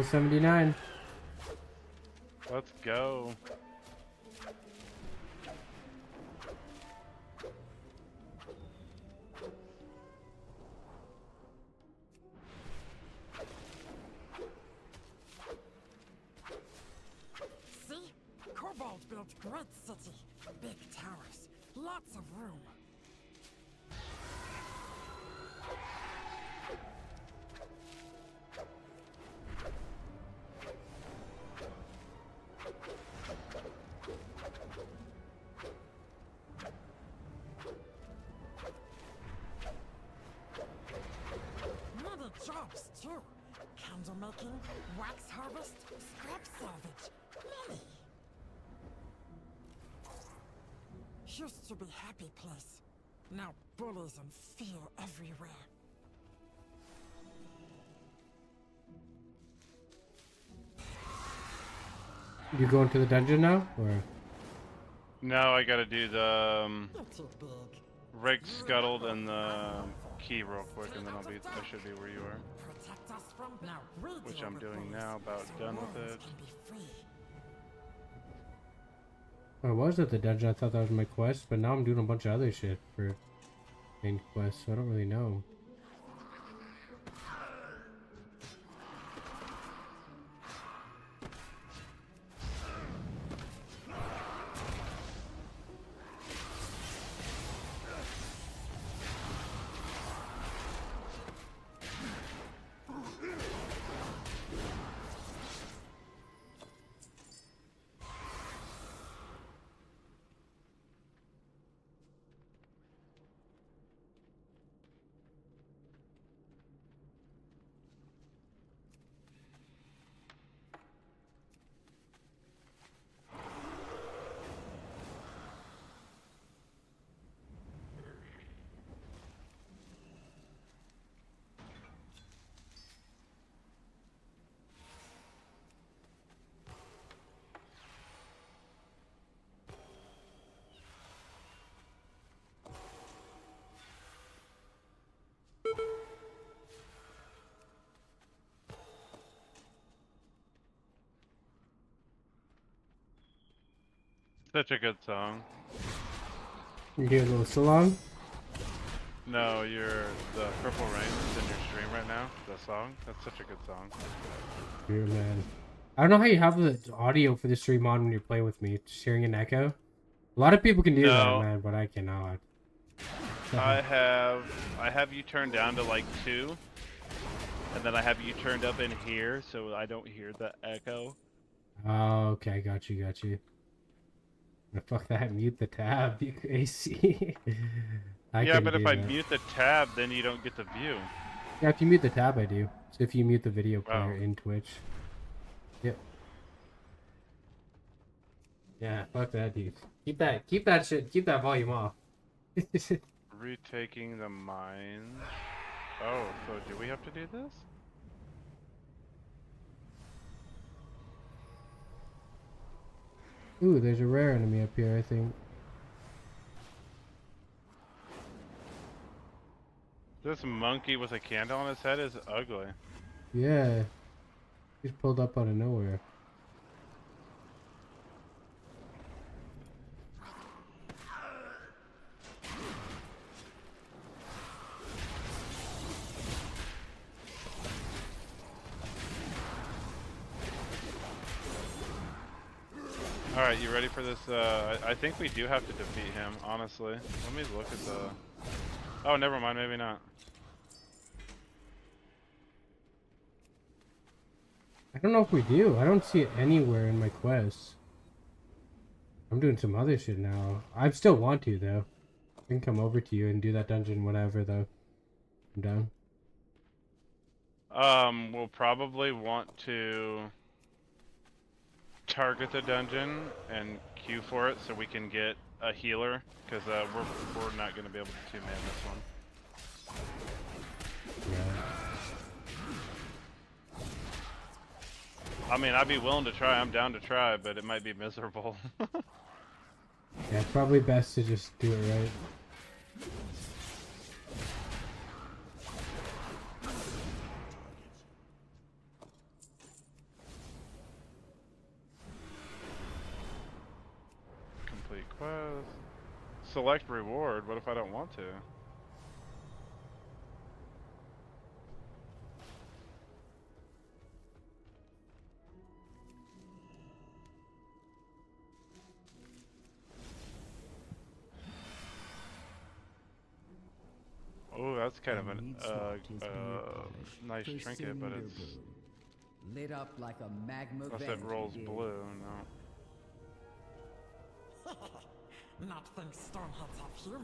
[SPEAKER 2] level 79.
[SPEAKER 3] Let's go.
[SPEAKER 8] See? Kobold built great city. Big towers. Lots of room. Many jobs, too. Candle making, wax harvest, scrap salvage. Many. Used to be happy place. Now bullies and fear everywhere.
[SPEAKER 2] You going to the dungeon now, or?
[SPEAKER 3] No, I gotta do the
[SPEAKER 8] You're too big.
[SPEAKER 3] rig scuttled and the key real quick, and then I should be where you are.
[SPEAKER 8] Protect us from now. We
[SPEAKER 3] Which
[SPEAKER 8] deal
[SPEAKER 3] I'm
[SPEAKER 8] with
[SPEAKER 3] doing
[SPEAKER 8] bullies,
[SPEAKER 3] now, about
[SPEAKER 8] so
[SPEAKER 3] done with
[SPEAKER 8] worlds
[SPEAKER 3] it.
[SPEAKER 8] can be free.
[SPEAKER 2] I was at the dungeon. I thought that was my quest, but now I'm doing a bunch of other shit for main quest, so I don't really know.
[SPEAKER 3] Such a good song.
[SPEAKER 2] You hear a little salon?
[SPEAKER 3] No, the Purple Rain that's in your stream right now. The song. That's such a good song.
[SPEAKER 2] Here, man. I don't know how you have the audio for the stream on when you're playing with me. Just hearing an echo. A lot of people can do that,
[SPEAKER 3] No.
[SPEAKER 2] man, but I cannot.
[SPEAKER 3] I have you turned down to like 2, and then I have you turned up in here so I don't hear the echo.
[SPEAKER 2] Oh, okay, got you, got you. Fuck that, mute the tab, you AC.
[SPEAKER 3] Yeah, but if I mute the tab, then you don't get the view.
[SPEAKER 2] Yeah, if you mute the tab, I do. So if you mute the video player
[SPEAKER 3] Oh.
[SPEAKER 2] in Twitch. Yep. Yeah, fuck that, dude. Keep that shit, keep that volume off.
[SPEAKER 3] Retaking the mines. Oh, so do we have to do this?
[SPEAKER 2] Ooh, there's a rare enemy up here, I think.
[SPEAKER 3] This monkey with a candle on his head is ugly.
[SPEAKER 2] Yeah. He's pulled up out of nowhere.
[SPEAKER 3] Alright, you ready for this? I think we do have to defeat him, honestly. Let me look at the... Oh, never mind, maybe not.
[SPEAKER 2] I don't know if we do. I don't see it anywhere in my quests. I'm doing some other shit now. I still want to, though. I can come over to you and do that dungeon, whatever, though. I'm down.
[SPEAKER 3] We'll probably want to target the dungeon and queue for it so we can get a healer, because we're not going to be able to two-man this one.
[SPEAKER 2] Yeah.
[SPEAKER 3] I mean, I'd be willing to try. I'm down to try, but it might be miserable.
[SPEAKER 2] Yeah, it's probably best to just do it right.
[SPEAKER 3] select reward. What if I don't want to? Oh, that's kind of an nice trinket, but it's
[SPEAKER 6] lit up like a magma
[SPEAKER 3] unless
[SPEAKER 6] vent.
[SPEAKER 3] it rolls blue. No.
[SPEAKER 8] Not think stoneheads have humor,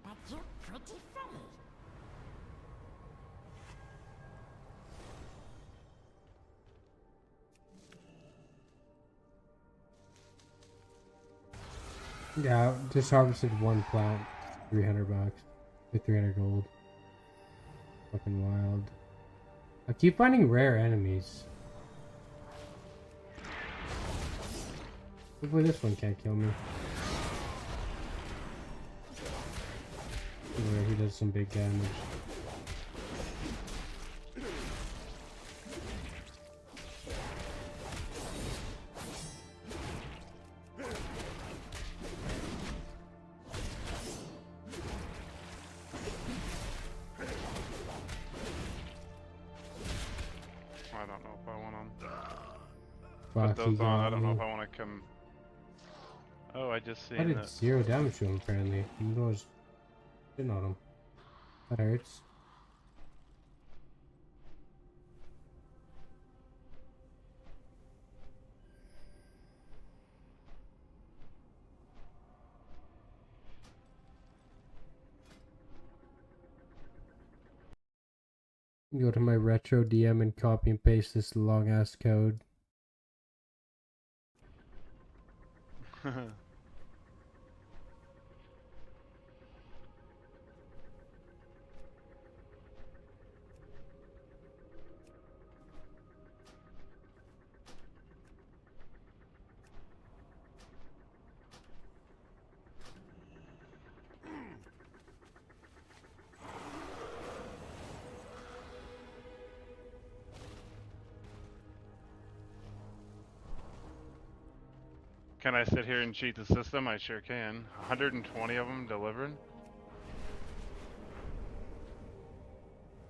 [SPEAKER 8] but you're pretty funny.
[SPEAKER 2] Yeah, just harvested one plant, $300 with 300 gold. Fucking wild. I keep finding rare enemies. Hopefully this one can't kill me. Where he does some big damage.
[SPEAKER 3] I don't know if I want to
[SPEAKER 2] Fuck,
[SPEAKER 3] put
[SPEAKER 2] he
[SPEAKER 3] those on.
[SPEAKER 2] got
[SPEAKER 3] I don't know
[SPEAKER 2] me.
[SPEAKER 3] if I want to come. Oh, I just
[SPEAKER 2] I
[SPEAKER 3] seen
[SPEAKER 2] did
[SPEAKER 3] that.
[SPEAKER 2] 0 damage to him apparently. Even though I was hitting on him. That hurts. Go to my retro DM and copy and paste this long ass code.
[SPEAKER 3] Can I sit here and cheat the system? I sure can. 120 of them delivered.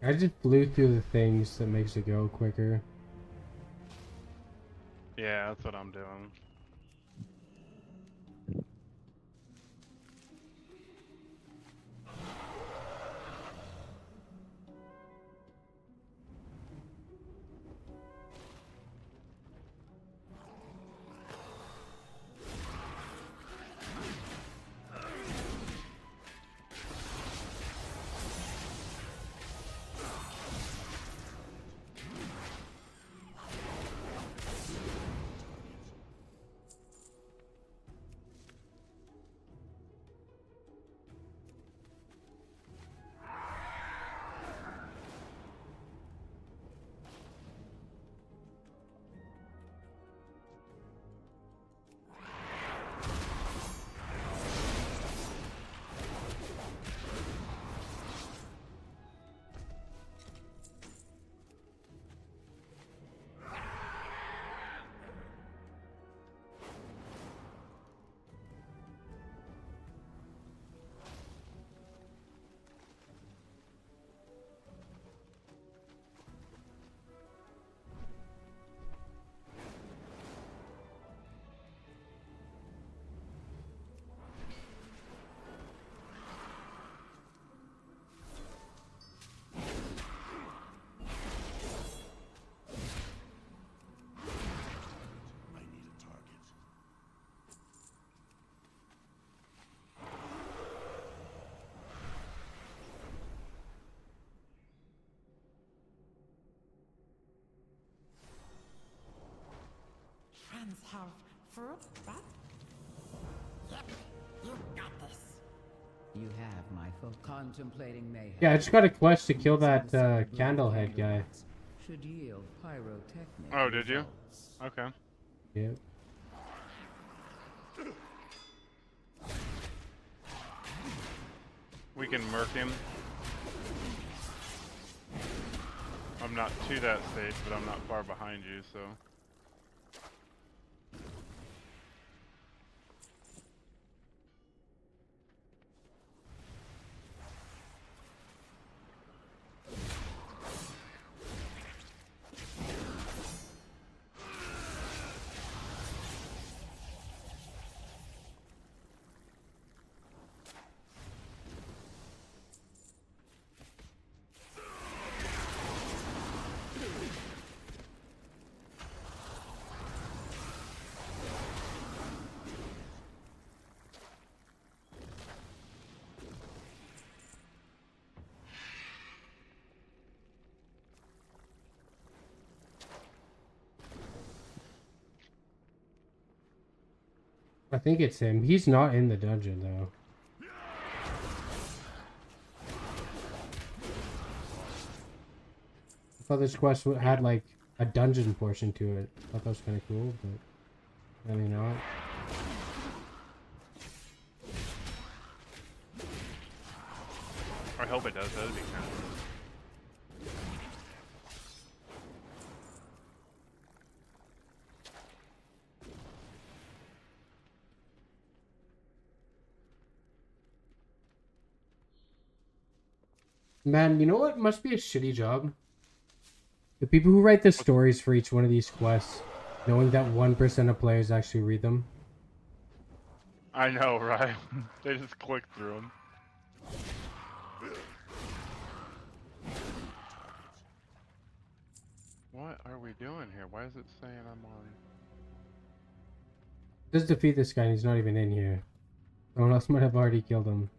[SPEAKER 2] I just flew through the things that makes it go quicker.
[SPEAKER 3] Yeah, that's what I'm doing.
[SPEAKER 8] Friends have fruit, but... Yep, you got this.
[SPEAKER 6] You have my full contemplating mayhem.
[SPEAKER 2] Yeah, I just got a quest to kill that candlehead guy.
[SPEAKER 6] Should yield pyrotechnic.
[SPEAKER 3] Oh, did you?
[SPEAKER 6] results.
[SPEAKER 3] Okay.
[SPEAKER 2] Yep.
[SPEAKER 3] We can murk him. I'm not to that stage, but I'm not far behind you, so...
[SPEAKER 2] I think it's him. He's not in the dungeon though. I thought this quest had like a dungeon portion to it. I thought that was kind of cool, but really not.
[SPEAKER 3] I hope it does. That'd be kind of cool.
[SPEAKER 2] Man, you know what must be a shitty job? The people who write the stories for each one of these quests, knowing that 1% of players actually read them.
[SPEAKER 3] I know, right? They just click through them. What are we doing here? Why is it saying I'm on?
[SPEAKER 2] Just defeat this guy and he's not even in here. Someone else might have already killed him.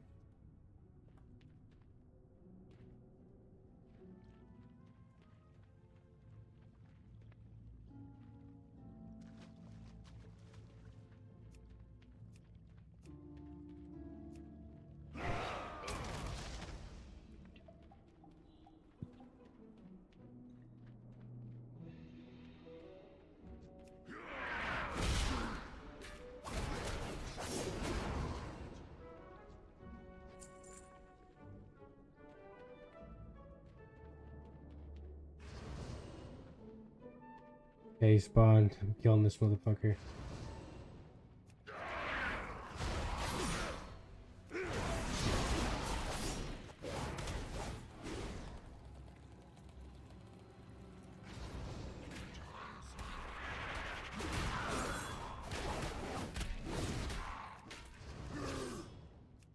[SPEAKER 2] Okay, he spawned. I'm killing this motherfucker.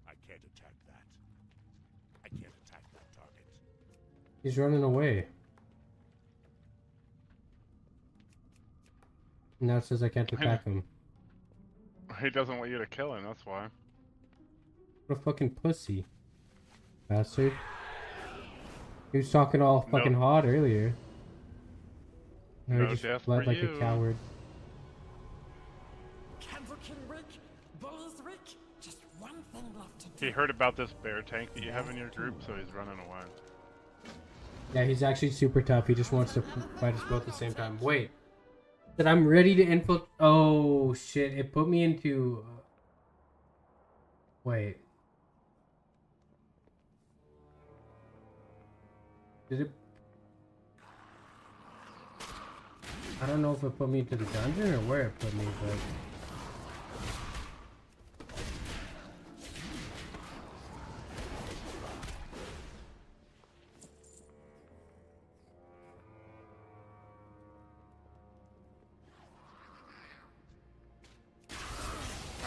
[SPEAKER 5] I can't attack that. I can't attack that target.
[SPEAKER 2] He's running away. Now it says I can't attack him.
[SPEAKER 3] He doesn't want you to kill him, that's why.
[SPEAKER 2] What a fucking pussy. Bastard. He was talking all fucking hot earlier. Now
[SPEAKER 3] No
[SPEAKER 2] he just
[SPEAKER 3] death
[SPEAKER 2] fled
[SPEAKER 3] for
[SPEAKER 2] like
[SPEAKER 3] you.
[SPEAKER 2] a coward.
[SPEAKER 8] Candle King Rick, Bully's Rick, just one thing left to do.
[SPEAKER 3] He heard about this bear tank that you have in your group, so he's running away.
[SPEAKER 2] Yeah, he's actually super tough. He just wants to fight us both at the same time. Wait. That I'm ready to infiltrate. Oh, shit. It put me into... Wait. Did it... I don't know if it put me into the dungeon or where it put me, but...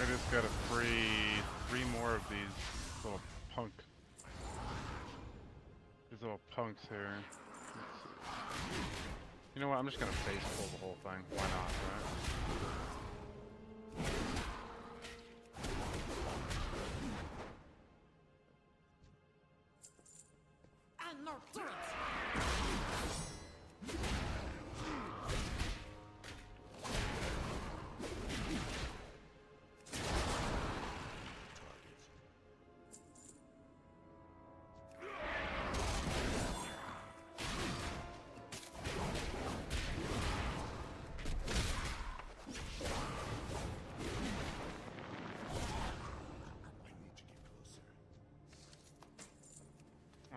[SPEAKER 3] I just got a free 3 more of these little these little punks here. Let's see. You know what? I'm just gonna face pull the whole thing. Why not, right?
[SPEAKER 8] And no, do it!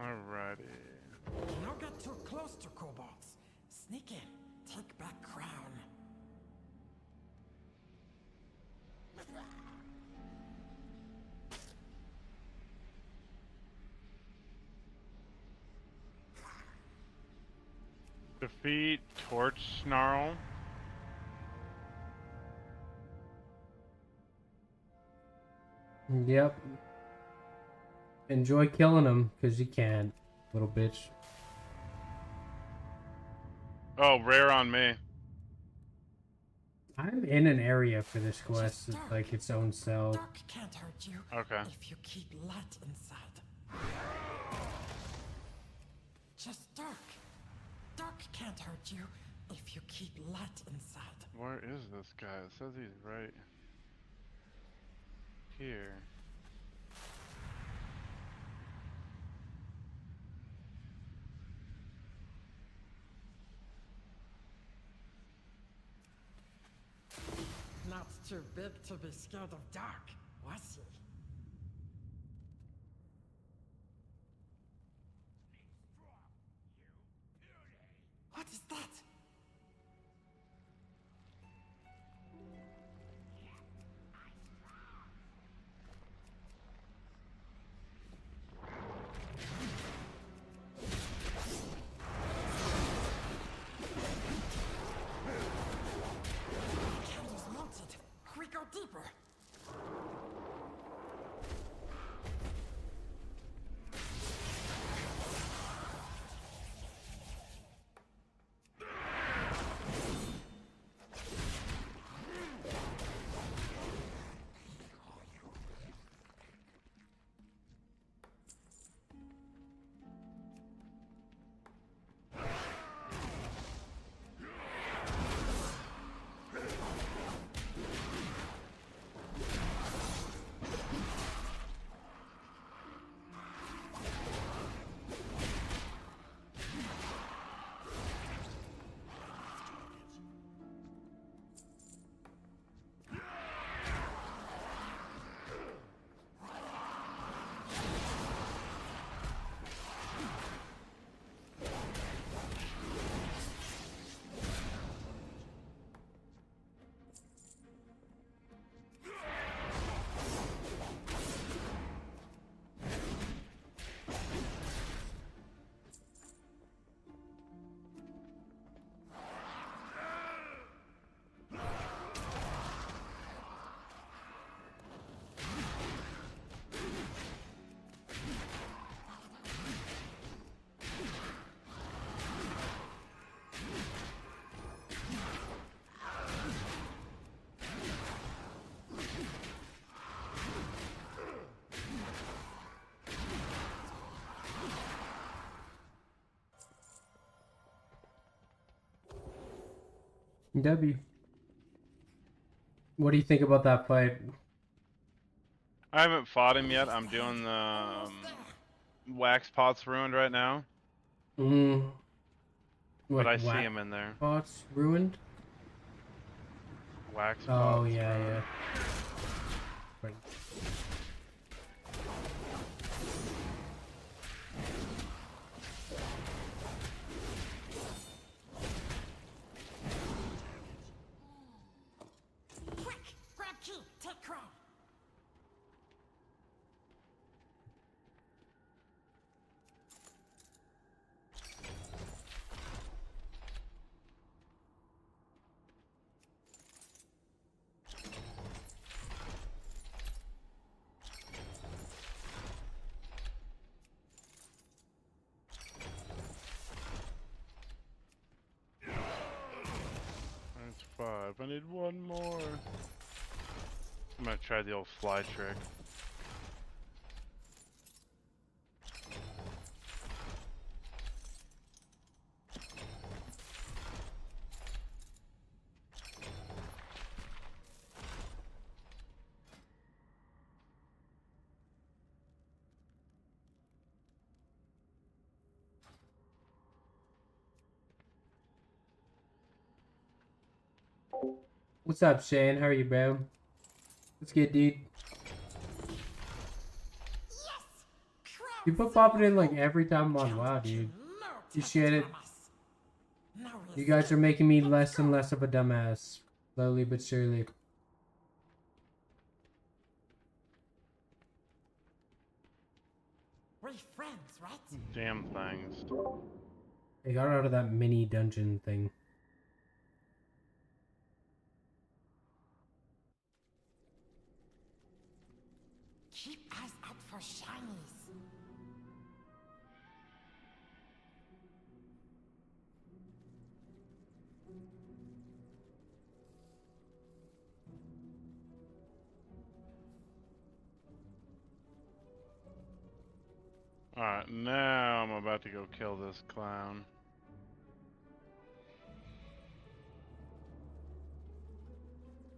[SPEAKER 3] Alrighty.
[SPEAKER 8] Don't get too close to kobolds. Sneak in, take back crown.
[SPEAKER 3] Defeat Torch Snarl.
[SPEAKER 2] Yep. Enjoy killing him, because you can, little bitch.
[SPEAKER 3] Oh, rare on me.
[SPEAKER 2] I'm in an area for this quest. It's like its own cell.
[SPEAKER 8] Dark can't hurt you.
[SPEAKER 3] Okay.
[SPEAKER 8] If you keep light inside. Just dark. Dark can't hurt you if you keep light inside.
[SPEAKER 3] Where is this guy? It says he's right. here?
[SPEAKER 8] Not too big to be scared of dark, was he? What is that? Candy's melted. We go deeper.
[SPEAKER 2] W. What do you think about that fight?
[SPEAKER 3] I haven't fought him yet. I'm doing the wax pots ruined right now,
[SPEAKER 2] Mm.
[SPEAKER 3] but I
[SPEAKER 2] Like
[SPEAKER 3] see him in there.
[SPEAKER 2] Pots ruined?
[SPEAKER 3] Wax
[SPEAKER 2] Oh,
[SPEAKER 3] pots.
[SPEAKER 2] yeah,
[SPEAKER 3] ruined.
[SPEAKER 2] yeah. Right.
[SPEAKER 8] Quick! Grab key! Take crown!
[SPEAKER 3] That's 5. I need one more. I'm gonna try the old fly trick.
[SPEAKER 2] What's up, Shane? How are you, bro? Let's get, dude.
[SPEAKER 8] Yes!
[SPEAKER 2] You put popping in like every time I'm on WoW, dude. Appreciate it. You guys are making me less and less of a dumbass. Slowly but surely.
[SPEAKER 8] We're friends, right?
[SPEAKER 3] Damn things.
[SPEAKER 2] I got out of that mini dungeon thing.
[SPEAKER 8] Keep eyes out for shinies.
[SPEAKER 3] Alright, now I'm about to go kill this clown.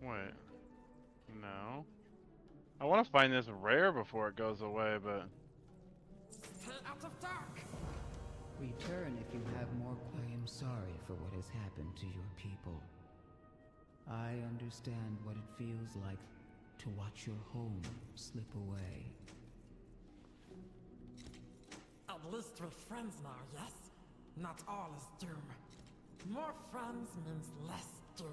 [SPEAKER 3] Wait. No. I want to find this rare before it goes away, but
[SPEAKER 8] Stay out of dark.
[SPEAKER 6] Return if you have more. I am sorry for what has happened to your people. I understand what it feels like to watch your home slip away.
[SPEAKER 8] At least we're friends now, yes? Not all is doom. More friends means less doom.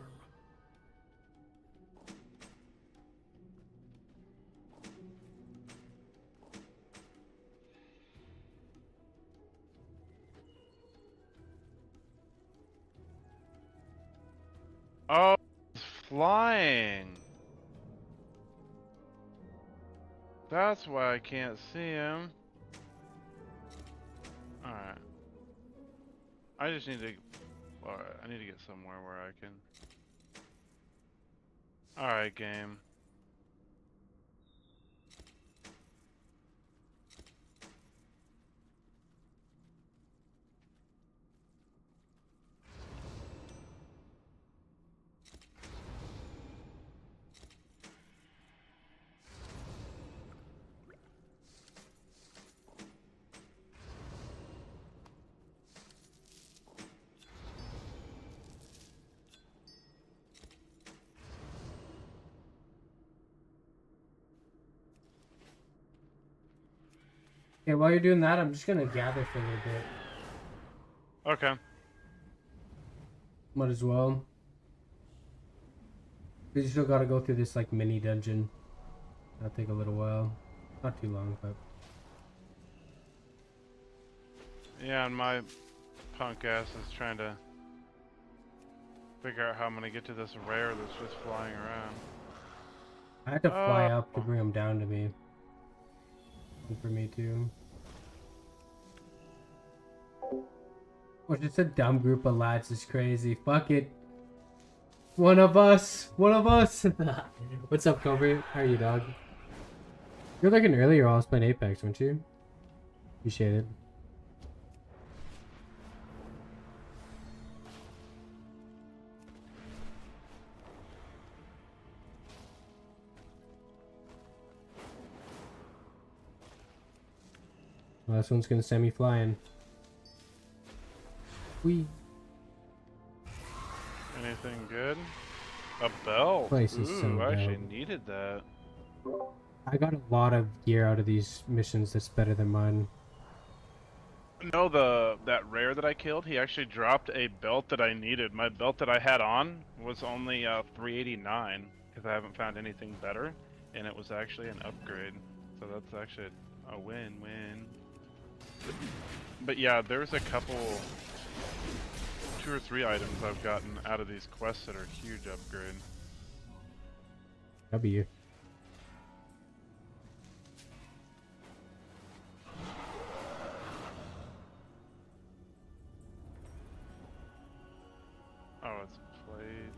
[SPEAKER 3] oh, it's flying. That's why I can't see him. Alright. I just need to... Alright, I need to get somewhere where I can... Alright, game.
[SPEAKER 2] Okay, while you're doing that, I'm just gonna gather for a little bit.
[SPEAKER 3] Okay.
[SPEAKER 2] Might as well. Cause you still gotta go through this like mini dungeon. That'll take a little while. Not too long, but
[SPEAKER 3] Yeah, and my punk ass is trying to figure out how I'm gonna get to this rare that's just flying around.
[SPEAKER 2] I had to fly up to bring them down to me. And for me too. Well, just a dumb group of lads is crazy. Fuck it. One of us. One of us. What's up, Cobra? How are you, dog? You were looking earlier. I was playing Apex, weren't you? Appreciate it. Well, this one's gonna send me flying. Whee.
[SPEAKER 3] Anything good? A belt.
[SPEAKER 2] Place is
[SPEAKER 3] Ooh,
[SPEAKER 2] so
[SPEAKER 3] I actually
[SPEAKER 2] dope.
[SPEAKER 3] needed that.
[SPEAKER 2] I got a lot of gear out of these missions that's better than mine.
[SPEAKER 3] No, that rare that I killed, he actually dropped a belt that I needed. My belt that I had on was only 389 because I haven't found anything better, and it was actually an upgrade. So that's actually a win-win. But yeah, there's a couple, 2 or 3 items I've gotten out of these quests that are huge upgrade.
[SPEAKER 2] W.
[SPEAKER 3] Oh, it's played.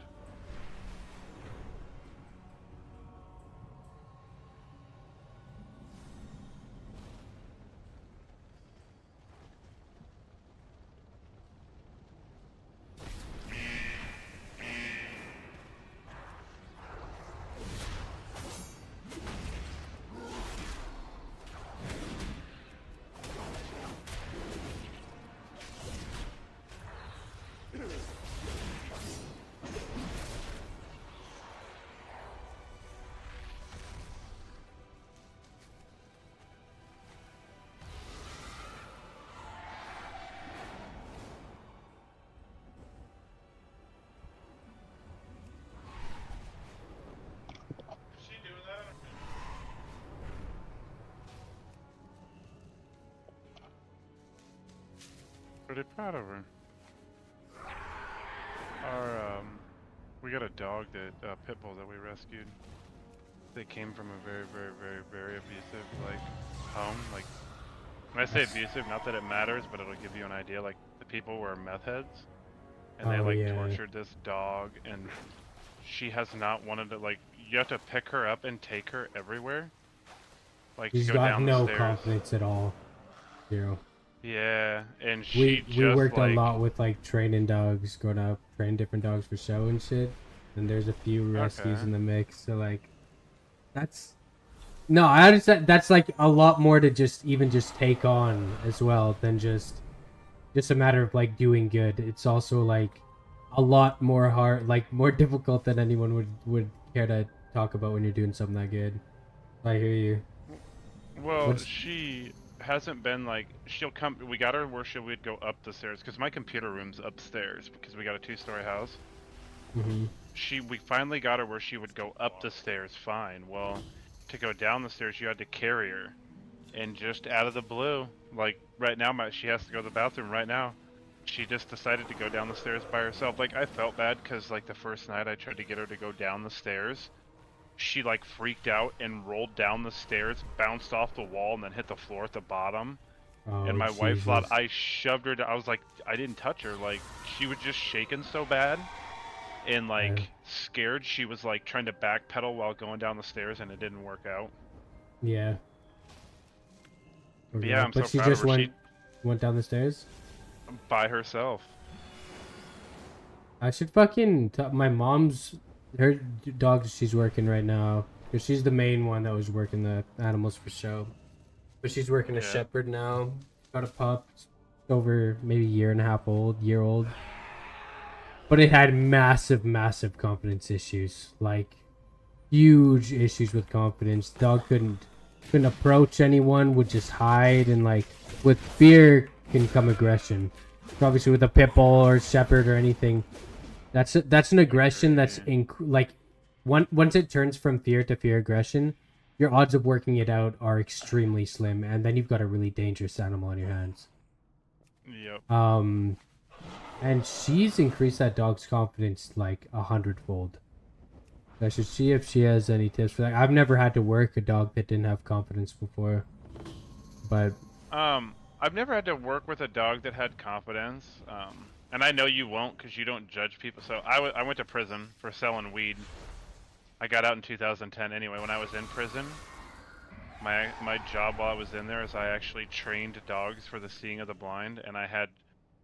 [SPEAKER 3] Pretty proud of her. We got a dog that, pit bull that we rescued. They came from a very, very, very, very abusive, like, home. Like, when I say abusive, not that it matters, but it'll give you an idea. Like, the people were meth heads, and they, like, tortured this dog, and she has not wanted to, like, you have to pick her up and take her everywhere. Like,
[SPEAKER 2] He's
[SPEAKER 3] to go
[SPEAKER 2] got
[SPEAKER 3] down
[SPEAKER 2] no
[SPEAKER 3] the stairs.
[SPEAKER 2] confidence at all. Zero.
[SPEAKER 3] Yeah, and she
[SPEAKER 2] We worked
[SPEAKER 3] like,
[SPEAKER 2] a lot with like training dogs, growing up, train different dogs for show and shit. And there's a few rescues
[SPEAKER 3] Okay.
[SPEAKER 2] in the mix, so like, that's No, I understand. That's like a lot more to just take on as well than just a matter of like doing good. It's also like a lot more hard, like more difficult than anyone would care to talk about when you're doing something that good. I hear you.
[SPEAKER 3] Well,
[SPEAKER 2] What's
[SPEAKER 3] she hasn't been like she'll come. We got her where she would go up the stairs because my computer room's upstairs because we got a 2-story house.
[SPEAKER 2] hmm
[SPEAKER 3] We finally got her where she would go up the stairs fine. Well, to go down the stairs, you had to carry her, and just out of the blue, like right now, she has to go to the bathroom right now. She just decided to go down the stairs by herself. Like I felt bad because like the first night I tried to get her to go down the stairs, she like freaked out and rolled down the stairs, bounced off the wall, and then hit the floor at the bottom. And
[SPEAKER 2] Oh
[SPEAKER 3] my wife thought
[SPEAKER 2] Jesus.
[SPEAKER 3] I shoved her. I was like, I didn't touch her. Like she was just shaking so bad and
[SPEAKER 2] Yeah.
[SPEAKER 3] like scared. She was like trying to backpedal while going down the stairs, and it didn't work out.
[SPEAKER 2] Yeah.
[SPEAKER 3] But yeah, I'm
[SPEAKER 2] But
[SPEAKER 3] so
[SPEAKER 2] she
[SPEAKER 3] proud of
[SPEAKER 2] just
[SPEAKER 3] her.
[SPEAKER 2] went down the stairs.
[SPEAKER 3] By herself.
[SPEAKER 2] I should fucking my mom's her dog she's working right now because she's the main one that was working the animals for show. But she's working a
[SPEAKER 3] Yeah.
[SPEAKER 2] shepherd now. Got a pup. It's over maybe a year and a half old, year old. But it had massive confidence issues. Like huge issues with confidence. Dog couldn't approach anyone, would just hide, and like with fear can come aggression. So obviously with a pit bull or shepherd or anything, that's an aggression that's like once it turns from fear to fear aggression, your odds of working it out are extremely slim, and then you've got a really dangerous animal on your hands.
[SPEAKER 3] Yep.
[SPEAKER 2] And she's increased that dog's confidence like 100-fold. I should see if she has any tips for that. I've never had to work a dog that didn't have confidence before, but
[SPEAKER 3] I've never had to work with a dog that had confidence. And I know you won't because you don't judge people. So I went to prison for selling weed. I got out in 2010 anyway. When I was in prison, my job while I was in there is I actually trained dogs for the seeing of the blind, and I had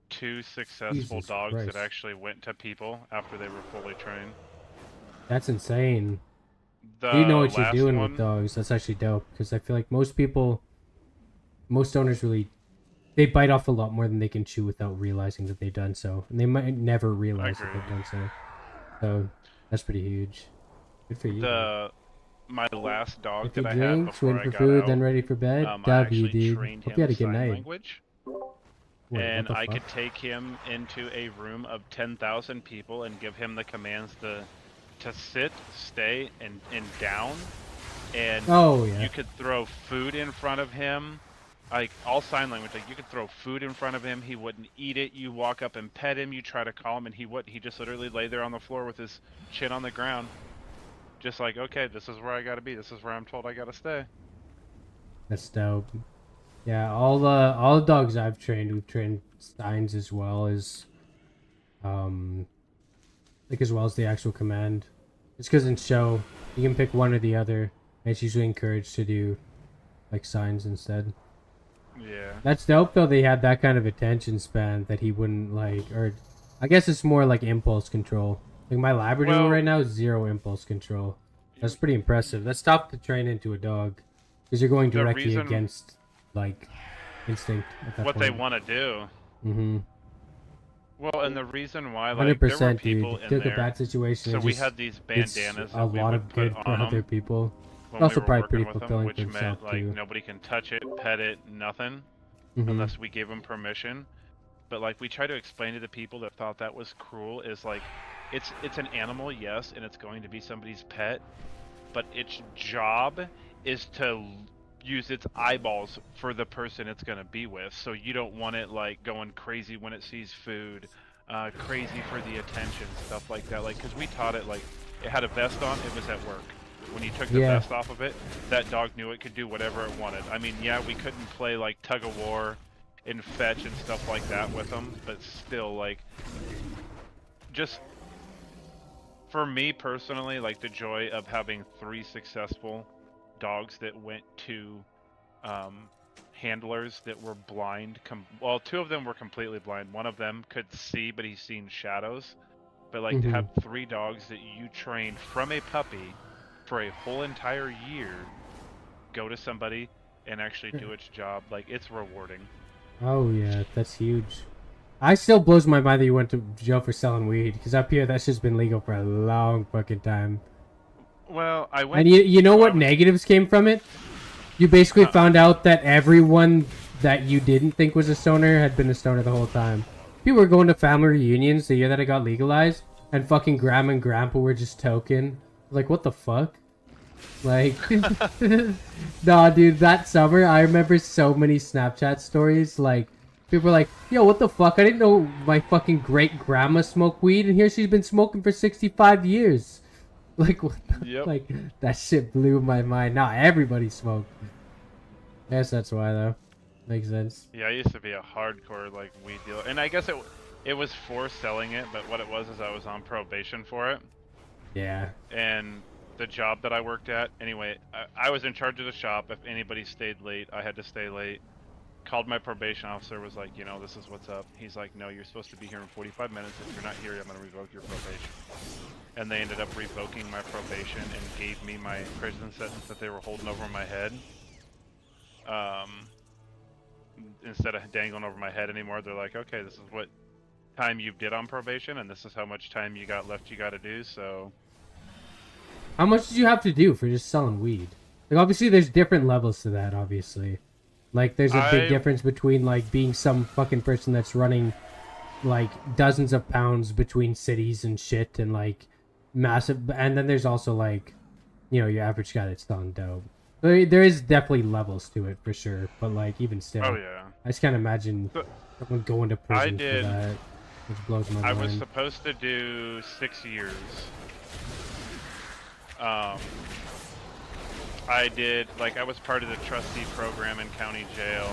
[SPEAKER 3] 2 successful
[SPEAKER 2] Jesus
[SPEAKER 3] dogs
[SPEAKER 2] Christ.
[SPEAKER 3] that actually went to people after they were fully trained.
[SPEAKER 2] that's insane.
[SPEAKER 3] The
[SPEAKER 2] You know what you're
[SPEAKER 3] last
[SPEAKER 2] doing
[SPEAKER 3] one,
[SPEAKER 2] with dogs. That's actually dope because I feel like most owners really, they bite off a lot more than they can chew without realizing that they've done so, and they might never realize that
[SPEAKER 3] agree.
[SPEAKER 2] they've done so. So that's pretty huge. Good for you.
[SPEAKER 3] my last dog
[SPEAKER 2] If you
[SPEAKER 3] that I had
[SPEAKER 2] drink,
[SPEAKER 3] before
[SPEAKER 2] waiting
[SPEAKER 3] I
[SPEAKER 2] for
[SPEAKER 3] got
[SPEAKER 2] food,
[SPEAKER 3] out,
[SPEAKER 2] then ready for bed.
[SPEAKER 3] I
[SPEAKER 2] W,
[SPEAKER 3] actually
[SPEAKER 2] dude.
[SPEAKER 3] trained
[SPEAKER 2] Hope
[SPEAKER 3] him
[SPEAKER 2] you had a good
[SPEAKER 3] sign
[SPEAKER 2] night.
[SPEAKER 3] language.
[SPEAKER 2] Wait,
[SPEAKER 3] And
[SPEAKER 2] what the
[SPEAKER 3] I
[SPEAKER 2] fuck?
[SPEAKER 3] could take him into a room of 10,000 people and give him the commands to sit, stay, and down. And
[SPEAKER 2] Oh yeah.
[SPEAKER 3] you could throw food in front of him, like all sign language. Like you could throw food in front of him, he wouldn't eat it. You walk up and pet him, you try to call him, and he wouldn't. He just literally lay there on the floor with his chin on the ground, just like, okay, this is where I gotta be. This is where I'm told I gotta stay.
[SPEAKER 2] That's dope. Yeah, all the dogs I've trained, we've trained signs as well as like as well as the actual command. It's because in show you can pick one or the other, and it's usually encouraged to do like signs instead.
[SPEAKER 3] Yeah.
[SPEAKER 2] That's dope though. They had that kind of attention span that he wouldn't like, or I guess it's more like impulse control. Like my Labrador
[SPEAKER 3] Well-
[SPEAKER 2] right now is 0 impulse control. That's pretty impressive. That's tough to train into a dog because you're going
[SPEAKER 3] The
[SPEAKER 2] directly
[SPEAKER 3] reason-
[SPEAKER 2] against like instinct at that
[SPEAKER 3] What
[SPEAKER 2] point.
[SPEAKER 3] they want to do.
[SPEAKER 2] Mm-hmm.
[SPEAKER 3] Well, and the reason why, like,
[SPEAKER 2] 100%,
[SPEAKER 3] there were
[SPEAKER 2] dude.
[SPEAKER 3] people
[SPEAKER 2] It
[SPEAKER 3] in
[SPEAKER 2] took
[SPEAKER 3] there.
[SPEAKER 2] a bad situation.
[SPEAKER 3] So
[SPEAKER 2] and
[SPEAKER 3] we
[SPEAKER 2] just
[SPEAKER 3] had these
[SPEAKER 2] gets
[SPEAKER 3] bandanas
[SPEAKER 2] a
[SPEAKER 3] that we
[SPEAKER 2] lot
[SPEAKER 3] would
[SPEAKER 2] of
[SPEAKER 3] put
[SPEAKER 2] good
[SPEAKER 3] on
[SPEAKER 2] for other
[SPEAKER 3] them
[SPEAKER 2] people.
[SPEAKER 3] when
[SPEAKER 2] Also
[SPEAKER 3] we were
[SPEAKER 2] probably
[SPEAKER 3] working
[SPEAKER 2] pretty
[SPEAKER 3] with them,
[SPEAKER 2] fulfilling
[SPEAKER 3] which
[SPEAKER 2] for
[SPEAKER 3] meant
[SPEAKER 2] himself,
[SPEAKER 3] like
[SPEAKER 2] too.
[SPEAKER 3] nobody can touch it, pet it, nothing,
[SPEAKER 2] Mhm.
[SPEAKER 3] unless we gave them permission. But like we try to explain to the people that thought that was cruel is like, it's an animal, yes, and it's going to be somebody's pet, but its job is to use its eyeballs for the person it's going to be with. So you don't want it like going crazy when it sees food, crazy for the attention, stuff like that. Like, because we taught it like it had a vest on, it was at work. When you took the
[SPEAKER 2] Yeah.
[SPEAKER 3] vest off of it, that dog knew it could do whatever it wanted. I mean, yeah, we couldn't play like tug of war and fetch and stuff like that with them, but still, like, just for me personally, like the joy of having 3 successful dogs that went to handlers that were blind. Well, 2 of them were completely blind. One of them could see, but he's seen shadows. But like to have 3 dogs that you trained from a puppy for a whole entire year go to somebody and actually do its job, like it's rewarding.
[SPEAKER 2] Oh yeah, that's huge. I still blows my mind that you went to jail for selling weed, because up here that's just been legal for a long fucking time.
[SPEAKER 3] Well, I went.
[SPEAKER 2] And you know
[SPEAKER 3] so I
[SPEAKER 2] what
[SPEAKER 3] was-
[SPEAKER 2] negatives came from it? You basically found out that everyone that you didn't think was a stoner had been a stoner the whole time. People were going to family reunions the year that it got legalized, and fucking grandma and grandpa were just token. Like, what the fuck? Like, nah, dude, that summer, I remember so many Snapchat stories, like, people were like, yo, what the fuck? I didn't know my fucking great-grandma smoked weed, and here she's been smoking for 65 years. Like, what the,
[SPEAKER 3] Yep.
[SPEAKER 2] like, that shit blew my mind. Nah, everybody smoked. Guess that's why, though. Makes sense.
[SPEAKER 3] Yeah, I used to be a hardcore like weed dealer, and I guess it was for selling it, but what it was is I was on probation for it.
[SPEAKER 2] Yeah.
[SPEAKER 3] And the job that I worked at, anyway, I was in charge of the shop. If anybody stayed late, I had to stay late. Called my probation officer, was like, you know, this is what's up. He's like, no, you're supposed to be here in 45 minutes. If you're not here, I'm going to revoke your probation. And they ended up revoking my probation and gave me my prison sentence that they were holding over my head. Instead of dangling over my head anymore, they're like, okay, this is what time you did on probation, and this is how much time you got left you got to do, so...
[SPEAKER 2] How much did you have to do for just selling weed? Like, obviously, there's different levels to that, obviously. Like, there's a big difference between, like, being some fucking person that's running, like, dozens of pounds between cities and shit and, like, massive... And then there's also, like, you know, your average guy that's selling dope. There is definitely levels to it, for sure. But, like, even still...
[SPEAKER 3] Oh, yeah.
[SPEAKER 2] I just can't imagine someone going to prison for that. Which blows my mind.
[SPEAKER 3] I was supposed to do 6 years. I did, like, I was part of the trustee program in county jail.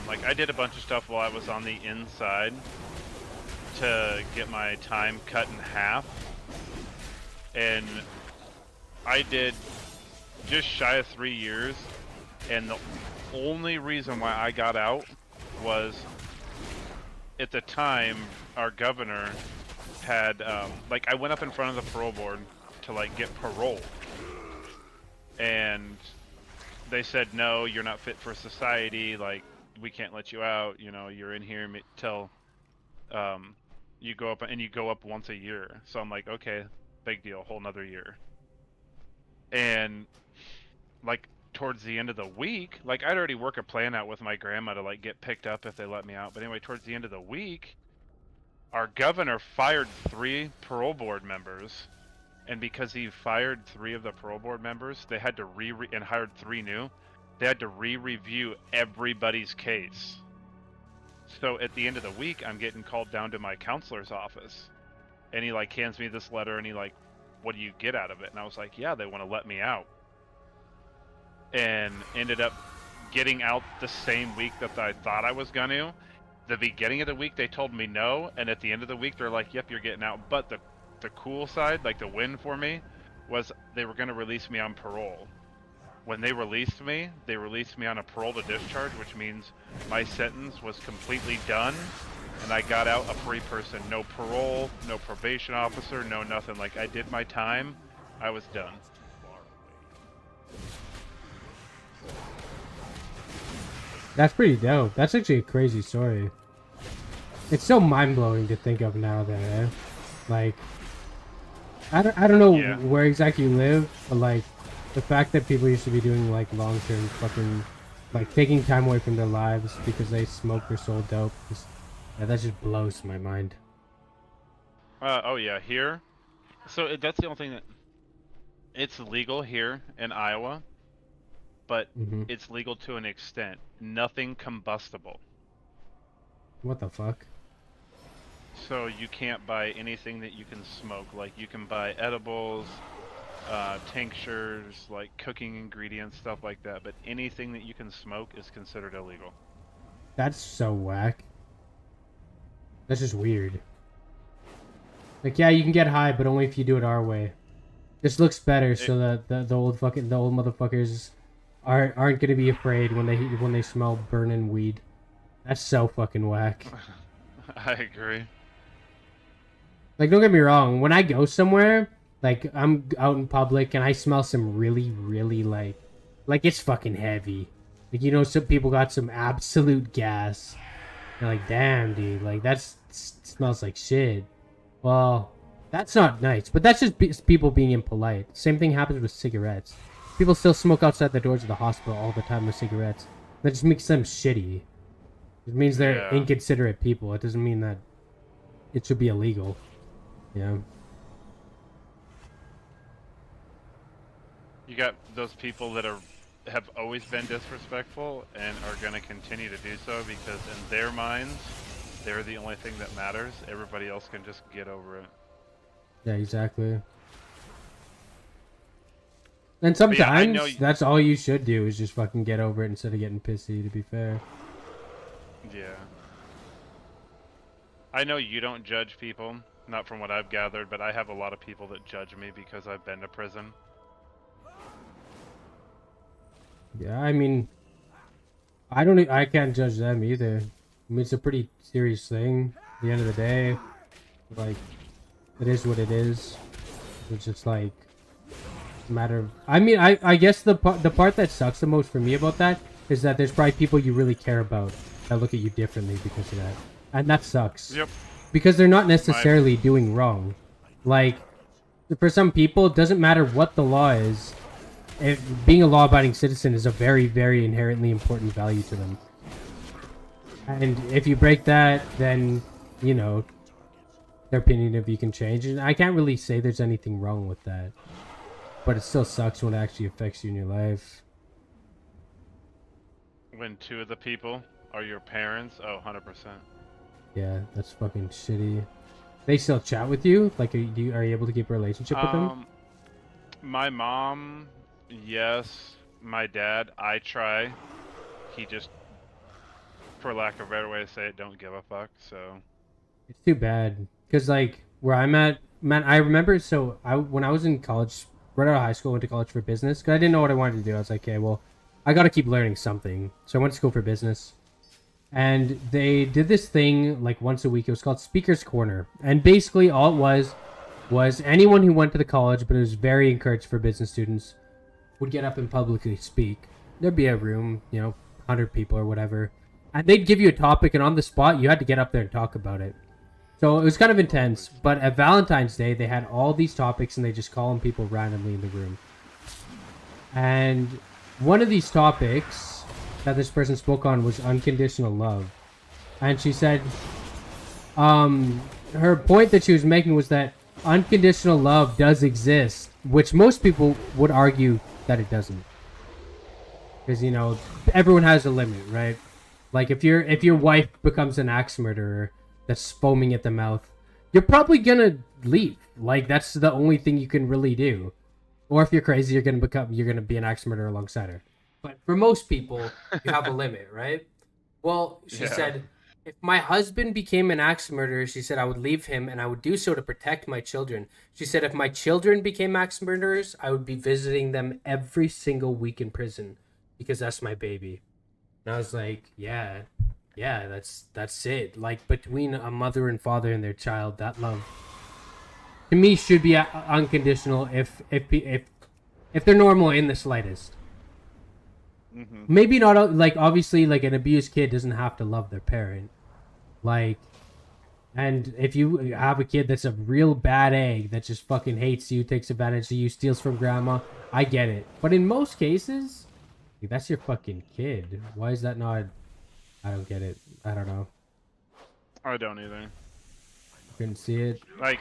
[SPEAKER 3] Like, I did a bunch of stuff while I was on the inside to get my time cut in half. And I did just shy of 3 years. And the only reason why I got out was, at the time, our governor had, like, I went up in front of the parole board to, like, get parole. And they said, no, you're not fit for society, like, we can't let you out, you know, you're in here till you go up, and you go up once a year. So I'm like, okay, big deal, whole nother year. And, like, towards the end of the week, like, I'd already work a plan out with my grandma to, like, get picked up if they let me out. But anyway, towards the end of the week, our governor fired 3 parole board members. And because he fired 3 of the parole board members, they had to and hired 3 new. They had to re-review everybody's case. So at the end of the week, I'm getting called down to my counselor's office, and he, like, hands me this letter, and he, like, what do you get out of it? And I was like, yeah, they want to let me out. And ended up getting out the same week that I thought I was gonna. The beginning of the week, they told me no, and at the end of the week, they're like, yep, you're getting out. But the cool side, like the win for me, was they were going to release me on parole. When they released me on a parole to discharge, which means my sentence was completely done, and I got out a free person. No parole, no probation officer, no nothing. Like, I did my time, I was done.
[SPEAKER 2] That's pretty dope. That's actually a crazy story. It's so mind-blowing to think of now that, like, I don't know where exactly you live, but, like, the fact that people used to be doing, like, long-term fucking, like, taking time away from their lives because they smoked or sold dope, yeah, that just blows my mind.
[SPEAKER 3] Oh yeah, here. So that's the only thing that... It's legal here in Iowa, but it's legal to an extent. Nothing combustible.
[SPEAKER 2] What the fuck?
[SPEAKER 3] So you can't buy anything that you can smoke. Like, you can buy edibles, tinctures, like cooking ingredients, stuff like that. But anything that you can smoke is considered illegal.
[SPEAKER 2] That's so whack. That's just weird. Like, yeah, you can get high, but only if you do it our way. This looks better, so that the old motherfuckers aren't gonna be afraid when they smell burning weed. That's so fucking whack.
[SPEAKER 3] I agree.
[SPEAKER 2] Like, don't get me wrong. When I go somewhere, like, I'm out in public and I smell some really, really, like, Like, it's fucking heavy. Like, you know, some people got some absolute gas. You're like, damn, dude, like, smells like shit. Well, that's not nice, but that's just people being impolite. Same thing happens with cigarettes. People still smoke outside the doors of the hospital all the time with cigarettes. That just makes them shitty. It means they're
[SPEAKER 3] Yeah.
[SPEAKER 2] inconsiderate people. It doesn't mean that it should be illegal. Yeah.
[SPEAKER 3] You got those people that have always been disrespectful and are going to continue to do so because in their minds, they're the only thing that matters. Everybody else can just get over it.
[SPEAKER 2] Yeah, exactly. And
[SPEAKER 3] But yeah, I
[SPEAKER 2] sometimes
[SPEAKER 3] know
[SPEAKER 2] that's all you should do is just fucking get over it instead of getting pissy, to be fair.
[SPEAKER 3] Yeah. I know you don't judge people, not from what I've gathered, but I have a lot of people that judge me because I've been to prison.
[SPEAKER 2] Yeah, I mean, I can't judge them either. I mean, it's a pretty serious thing. At the end of the day, like, it is what it is. It's just like a matter of. I mean, I guess the part that sucks the most for me about that is that there's probably people you really care about that look at you differently because of that, and that sucks.
[SPEAKER 3] Yep.
[SPEAKER 2] Because they're not necessarily doing wrong. Like, for some people, it doesn't matter what the law is. Being a law-abiding citizen is a very, very inherently important value to them. And if you break that, then, you know, their opinion of you can change. And I can't really say there's anything wrong with that. But it still sucks when it actually affects you in your life.
[SPEAKER 3] When two of the people are your parents, oh, 100%.
[SPEAKER 2] Yeah, that's fucking shitty. They still chat with you? Like, are you able to keep a relationship with them?
[SPEAKER 3] My mom, yes. My dad, I try. He just, for lack of a better way to say it, don't give a fuck, so...
[SPEAKER 2] It's too bad. Because, like, where I'm at... Man, I remember, so, when I was in college, right out of high school, I went to college for business. Because I didn't know what I wanted to do. I was like, okay, well, I gotta keep learning something. So I went to school for business. And they did this thing, like, once a week. It was called Speaker's Corner. And basically, all it was anyone who went to the college, but it was very encouraged for business students, would get up and publicly speak. There'd be a room, you know, 100 people or whatever. And they'd give you a topic, and on the spot, you had to get up there and talk about it. So it was kind of intense. But at Valentine's Day, they had all these topics, and they just call on people randomly in the room. And one of these topics that this person spoke on was unconditional love. And she said, her point that she was making was that unconditional love does exist, which most people would argue that it doesn't. Because, you know, everyone has a limit, right? Like, if your wife becomes an axe murderer that's foaming at the mouth, you're probably gonna leave. Like, that's the only thing you can really do. Or if you're crazy, you're gonna be an axe murderer alongside her. But for most people, you have a limit, right? Well, she said, if my husband became an axe murderer, she said, I would leave him and I would do so to protect my children. She said, if my children became axe murderers, I would be visiting them every single week in prison because that's my baby. And I was like, yeah, that's it. Like, between a mother and father and their child, that love, to me, should be unconditional if they're normal in the slightest. Mm-hmm. Maybe not, like, obviously, like, an abused kid doesn't have to love their parent. Like, and if you have a kid that's a real bad egg that just fucking hates you, takes advantage of you, steals from grandma, I get it. But in most cases, like, that's your fucking kid. Why is that not... I don't get it. I don't know.
[SPEAKER 3] I don't either.
[SPEAKER 2] Couldn't see it.
[SPEAKER 3] Like,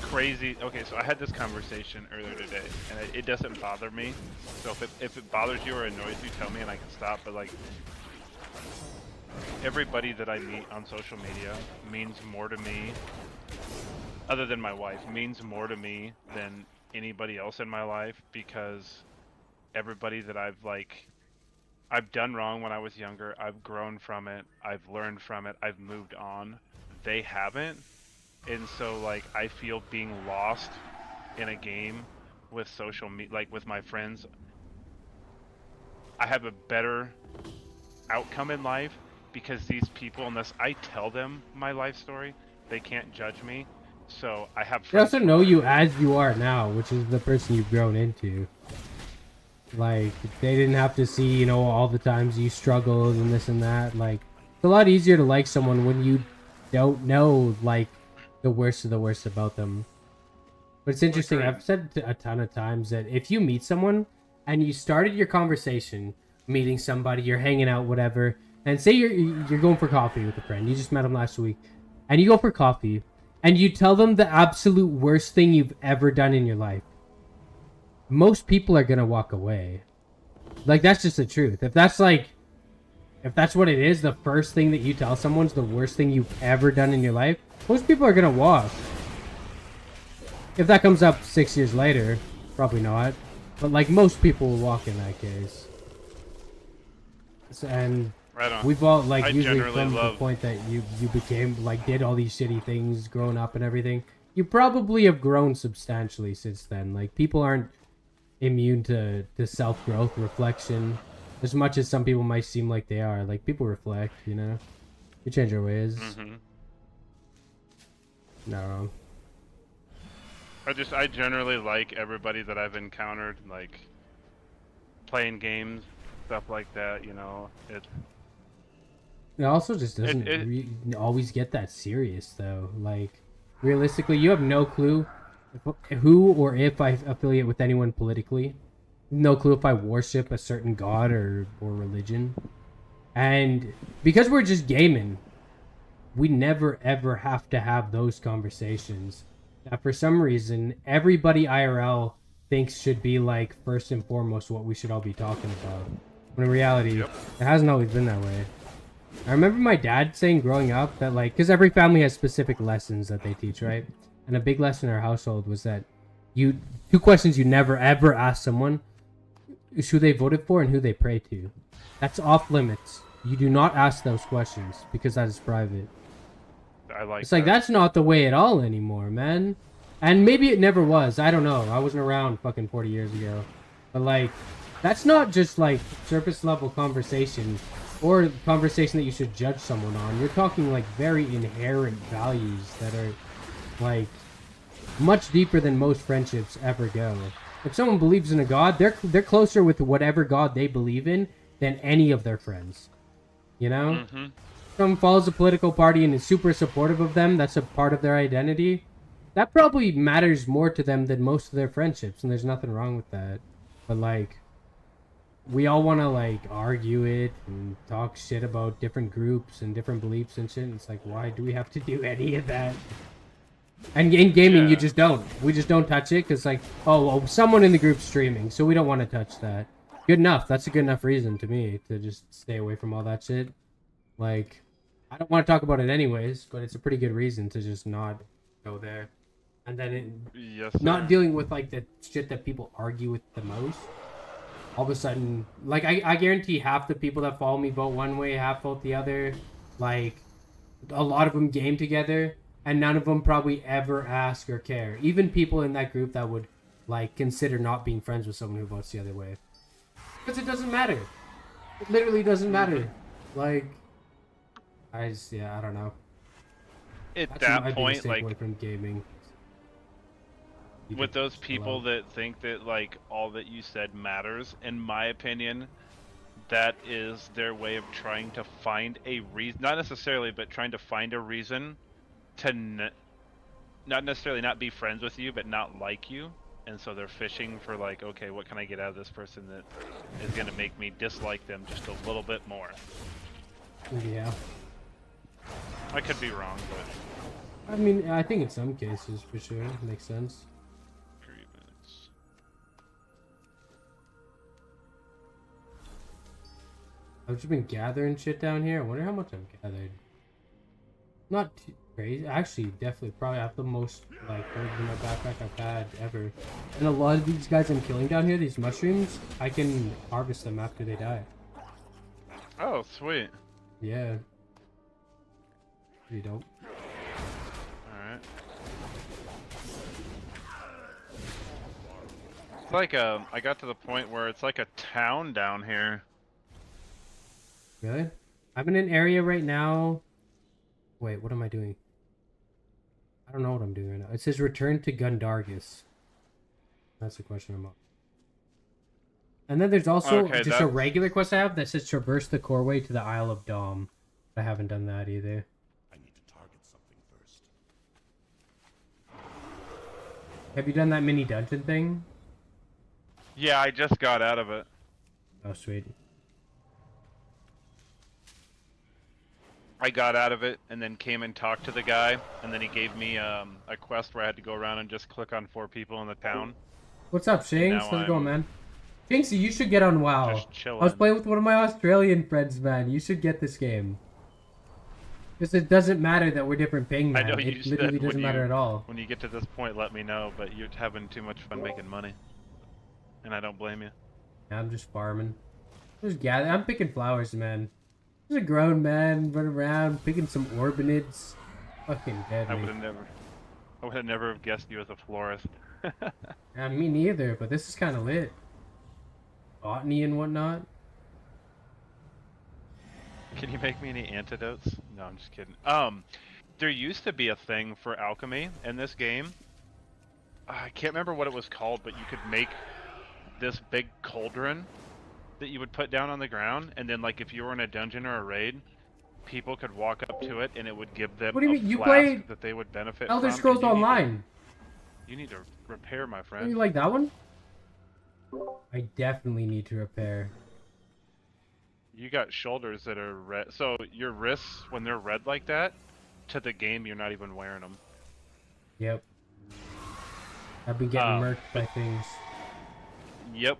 [SPEAKER 3] crazy. Okay, so I had this conversation earlier today, and it doesn't bother me. So if it bothers you or annoys you, tell me and I can stop. But like, everybody that I meet on social media means more to me, other than my wife, means more to me than anybody else in my life, because everybody that I've done wrong when I was younger, I've grown from it, I've learned from it, I've moved on. They haven't. And so, like, I feel being lost in a game with social media, like with my friends. I have a better outcome in life because these people, unless I tell them my life story, they can't judge me. So I have
[SPEAKER 2] They
[SPEAKER 3] friends
[SPEAKER 2] also know you as you are now, which is the person you've grown into. Like, they didn't have to see, you know, all the times you struggled and this and that. Like, it's a lot easier to like someone when you don't know, like, the worst of the worst about them. But it's interesting.
[SPEAKER 3] Agreed.
[SPEAKER 2] I've said a ton of times that if you meet someone and you started your conversation, meeting somebody, you're hanging out, whatever, and say you're going for coffee with a friend, you just met them last week, and you go for coffee, and you tell them the absolute worst thing you've ever done in your life, most people are gonna walk away. Like, that's just the truth. If that's what it is, the first thing that you tell someone's the worst thing you've ever done in your life, most people are gonna walk. If that comes up 6 years later, probably not. But like, most people will walk in that case. So, and
[SPEAKER 3] Right on.
[SPEAKER 2] we've all, like,
[SPEAKER 3] I
[SPEAKER 2] usually
[SPEAKER 3] generally
[SPEAKER 2] from the
[SPEAKER 3] love-
[SPEAKER 2] point that you became, like, did all these shitty things growing up and everything, you probably have grown substantially since then. Like, people aren't immune to self-growth, reflection, as much as some people might seem like they are. Like, people reflect, you know? We change our ways.
[SPEAKER 3] Mm-hmm.
[SPEAKER 2] Not wrong.
[SPEAKER 3] I generally like everybody that I've encountered, like playing games, stuff like that. You know,
[SPEAKER 2] It also just doesn't always get that serious, though. Like, realistically, you have no clue who or if I affiliate with anyone politically. No clue if I worship a certain god or religion. And because we're just gaming, we never ever have to have those conversations that for some reason everybody IRL thinks should be, like, first and foremost what we should all be talking about. When in reality, it hasn't always been that way. I remember my dad saying growing up that, like, because every family has specific lessons that they teach, right? And a big lesson in our household was that two questions you never ever ask someone is who they voted for and who they pray to. That's off limits. You do not ask those questions because that is private.
[SPEAKER 3] I like.
[SPEAKER 2] It's like, that's not the way at all anymore, man. And maybe it never was. I don't know. I wasn't around fucking 40 years ago. But, like, that's not just, like, surface level conversation or conversation that you should judge someone on. You're talking, like, very inherent values that are, like, much deeper than most friendships ever go. If someone believes in a god, they're closer with whatever god they believe in than any of their friends. You know?
[SPEAKER 3] Mm-hmm.
[SPEAKER 2] Someone follows a political party and is super supportive of them, that's a part of their identity, that probably matters more to them than most of their friendships, and there's nothing wrong with that. But, like, we all want to, like, argue it and talk shit about different groups and different beliefs and shit, and it's like, why do we have to do any of that? And in gaming, you just don't. We just don't touch it, because, like, oh, well, someone in the group's streaming, so we don't want to touch that. Good enough. That's a good enough reason to me to just stay away from all that shit. Like, I don't want to talk about it anyways, but it's a pretty good reason to just not go there. And then not dealing with, like, the shit that people argue with the most. All of a sudden, like, I guarantee half the people that follow me vote one way, half vote the other. Like, a lot of them game together, and none of them probably ever ask or care. Even people in that group that would, like, consider not being friends with someone who votes the other way. Because it doesn't matter. It literally doesn't matter. Like, I don't know.
[SPEAKER 3] At
[SPEAKER 2] That's
[SPEAKER 3] that
[SPEAKER 2] my
[SPEAKER 3] point,
[SPEAKER 2] biggest
[SPEAKER 3] like,
[SPEAKER 2] takeaway from gaming.
[SPEAKER 3] with those people that think that, like, all that you said matters, in my opinion, that is their way of trying to find a reason, not necessarily, but trying to find a reason to not necessarily not be friends with you, but not like you. And so they're fishing for, like, okay, what can I get out of this person that is going to make me dislike them just a little bit more?
[SPEAKER 2] Yeah.
[SPEAKER 3] I could be wrong, but...
[SPEAKER 2] I mean, I think in some cases, for sure, it makes sense.
[SPEAKER 3] Grievance.
[SPEAKER 2] I've just been gathering shit down here. I wonder how much I've gathered. Not too crazy. Actually, definitely, probably have the most, like, herbs in my backpack I've had ever. And a lot of these guys I'm killing down here, these mushrooms, I can harvest them after they die.
[SPEAKER 3] Oh, sweet.
[SPEAKER 2] Yeah. Pretty dope.
[SPEAKER 3] Alright. It's like I got to the point where it's like a town down here.
[SPEAKER 2] Really? I'm in an area right now. Wait, what am I doing? I don't know what I'm doing right now. It says return to Gundargus. That's the question I'm on. And then there's also
[SPEAKER 3] Okay,
[SPEAKER 2] just a
[SPEAKER 3] that's-
[SPEAKER 2] regular quest I have that says traverse the core way to the Isle of Dom. I haven't done that either.
[SPEAKER 1] I need to target something first.
[SPEAKER 2] Have you done that mini dungeon thing?
[SPEAKER 3] Yeah, I just got out of it.
[SPEAKER 2] Oh, sweet.
[SPEAKER 3] I got out of it and then came and talked to the guy, and then he gave me a quest where I had to go around and just click on 4 people in the town.
[SPEAKER 2] What's up, Shanks?
[SPEAKER 3] now
[SPEAKER 2] How's it going,
[SPEAKER 3] I'm
[SPEAKER 2] man? Shanksy, you should get on WoW.
[SPEAKER 3] Just chilling.
[SPEAKER 2] I was playing with one of my Australian friends, man. You should get this game. Because it doesn't matter that we're different ping, man.
[SPEAKER 3] I know you
[SPEAKER 2] It
[SPEAKER 3] said
[SPEAKER 2] literally
[SPEAKER 3] when
[SPEAKER 2] doesn't matter
[SPEAKER 3] you-
[SPEAKER 2] at all.
[SPEAKER 3] When you get to this point, let me know, but you're having too much fun making money. And I don't blame you.
[SPEAKER 2] I'm just farming. Just gathering. I'm picking flowers, man. There's a grown man running around picking some orbanids. Fucking
[SPEAKER 3] I
[SPEAKER 2] deadly.
[SPEAKER 3] would have never have guessed you as a florist.
[SPEAKER 2] Me neither, but this is kind of lit. Botany and whatnot.
[SPEAKER 3] Can you make me any antidotes? No, I'm just kidding. There used to be a thing for alchemy in this game. I can't remember what it was called, but you could make this big cauldron that you would put down on the ground, and then like if you were in a dungeon or a raid, people could walk up to it and it would give them
[SPEAKER 2] What do you
[SPEAKER 3] a
[SPEAKER 2] mean? You
[SPEAKER 3] flask
[SPEAKER 2] played
[SPEAKER 3] that they would benefit
[SPEAKER 2] Elder
[SPEAKER 3] from,
[SPEAKER 2] Scrolls
[SPEAKER 3] and you need to-
[SPEAKER 2] Online.
[SPEAKER 3] You need to repair, my
[SPEAKER 2] You
[SPEAKER 3] friend.
[SPEAKER 2] like that one? I definitely need to repair.
[SPEAKER 3] You got shoulders that are red, so your wrists, when they're red like that, to the game, you're not even wearing them.
[SPEAKER 2] Yep. I've been getting murked by things.
[SPEAKER 3] Yep.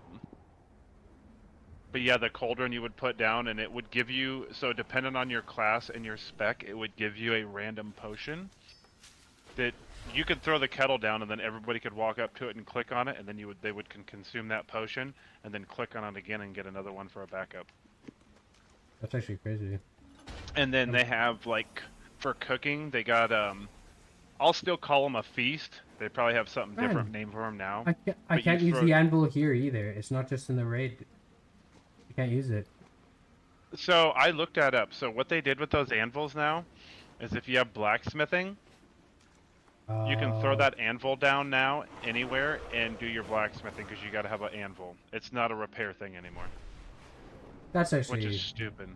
[SPEAKER 3] But yeah, the cauldron you would put down, and it would give you, so depending on your class and your spec, it would give you a random potion that you could throw the kettle down, and then everybody could walk up to it and click on it, and then they would consume that potion, and then click on it again and get another one for a backup.
[SPEAKER 2] That's actually crazy.
[SPEAKER 3] And then they have, like, for cooking, they got, I'll still call them a feast. They probably have something
[SPEAKER 2] Man.
[SPEAKER 3] different name for them now.
[SPEAKER 2] I
[SPEAKER 3] But
[SPEAKER 2] can't
[SPEAKER 3] you
[SPEAKER 2] use
[SPEAKER 3] throw-
[SPEAKER 2] the anvil here either. It's not just in the raid. You can't use it.
[SPEAKER 3] So I looked that up. So what they did with those anvils now is if you have blacksmithing, you can throw that anvil down now anywhere and do your blacksmithing because you got to have an anvil. It's not a repair thing anymore,
[SPEAKER 2] That's
[SPEAKER 3] which
[SPEAKER 2] actually.
[SPEAKER 3] is stupid.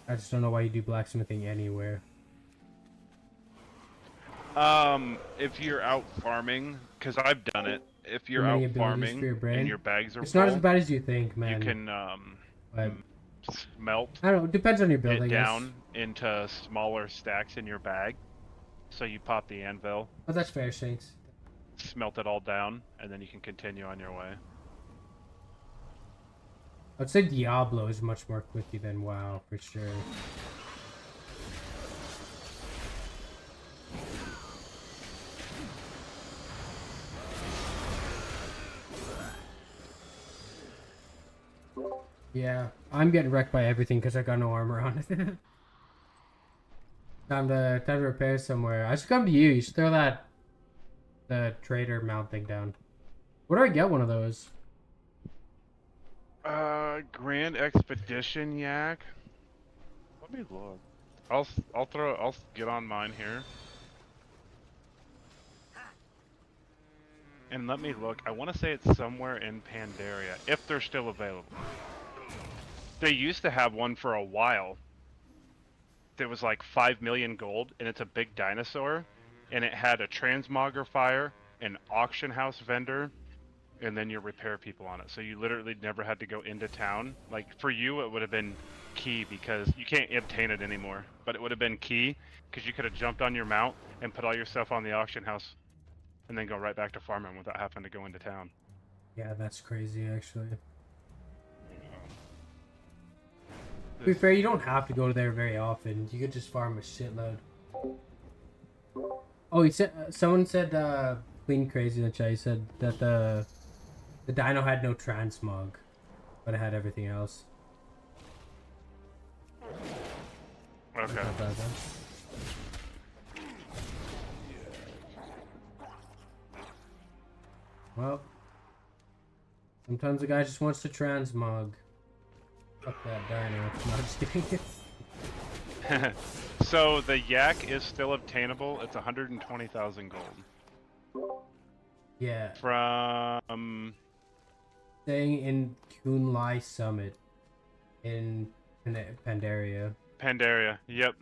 [SPEAKER 2] I just don't know why you do blacksmithing anywhere.
[SPEAKER 3] If you're out farming, because I've done it. If you're
[SPEAKER 2] many
[SPEAKER 3] out
[SPEAKER 2] abilities
[SPEAKER 3] farming
[SPEAKER 2] for your brain?
[SPEAKER 3] and your bags are
[SPEAKER 2] It's
[SPEAKER 3] full,
[SPEAKER 2] not as bad as you think,
[SPEAKER 3] you
[SPEAKER 2] man.
[SPEAKER 3] can
[SPEAKER 2] But
[SPEAKER 3] smelt
[SPEAKER 2] I don't know. It depends on your build, I
[SPEAKER 3] it
[SPEAKER 2] guess.
[SPEAKER 3] down into smaller stacks in your bag. So you pop the anvil,
[SPEAKER 2] But that's fair, Shanks.
[SPEAKER 3] smelt it all down, and then you can continue on your way.
[SPEAKER 2] I'd say Diablo is much more clicky than WoW, for sure. Yeah, I'm getting wrecked by everything because I got no armor on it. time to repair somewhere. I should come to you. You should throw the trader mount thing down. Where do I get one of those?
[SPEAKER 3] Grand Expedition Yak. Let me look. I'll get on mine here. And let me look. I want to say it's somewhere in Pandaria, if they're still available. They used to have one for a while. That was like 5 million gold, and it's a big dinosaur, and it had a transmogrifier, an auction house vendor, and then your repair people on it. So you literally never had to go into town. Like for you, it would have been key because you can't obtain it anymore. But it would have been key because you could have jumped on your mount and put all your stuff on the auction house, and then go right back to farming without having to go into town.
[SPEAKER 2] Yeah, that's crazy, actually. To be fair, you don't have to go there very often. You could just farm a shitload. Oh, he said someone said Clean Crazy in the chat. He said that the dino had no transmog, but it had everything else.
[SPEAKER 3] Okay.
[SPEAKER 2] Not bad, though. Well, sometimes the guy just wants to transmog. Fuck that dino. No, I'm just kidding.
[SPEAKER 3] So the yak is still obtainable. It's 120,000 gold.
[SPEAKER 2] Yeah.
[SPEAKER 3] From
[SPEAKER 2] Staying in Kunlai Summit in Pandaria.
[SPEAKER 3] Pandaria. Yep.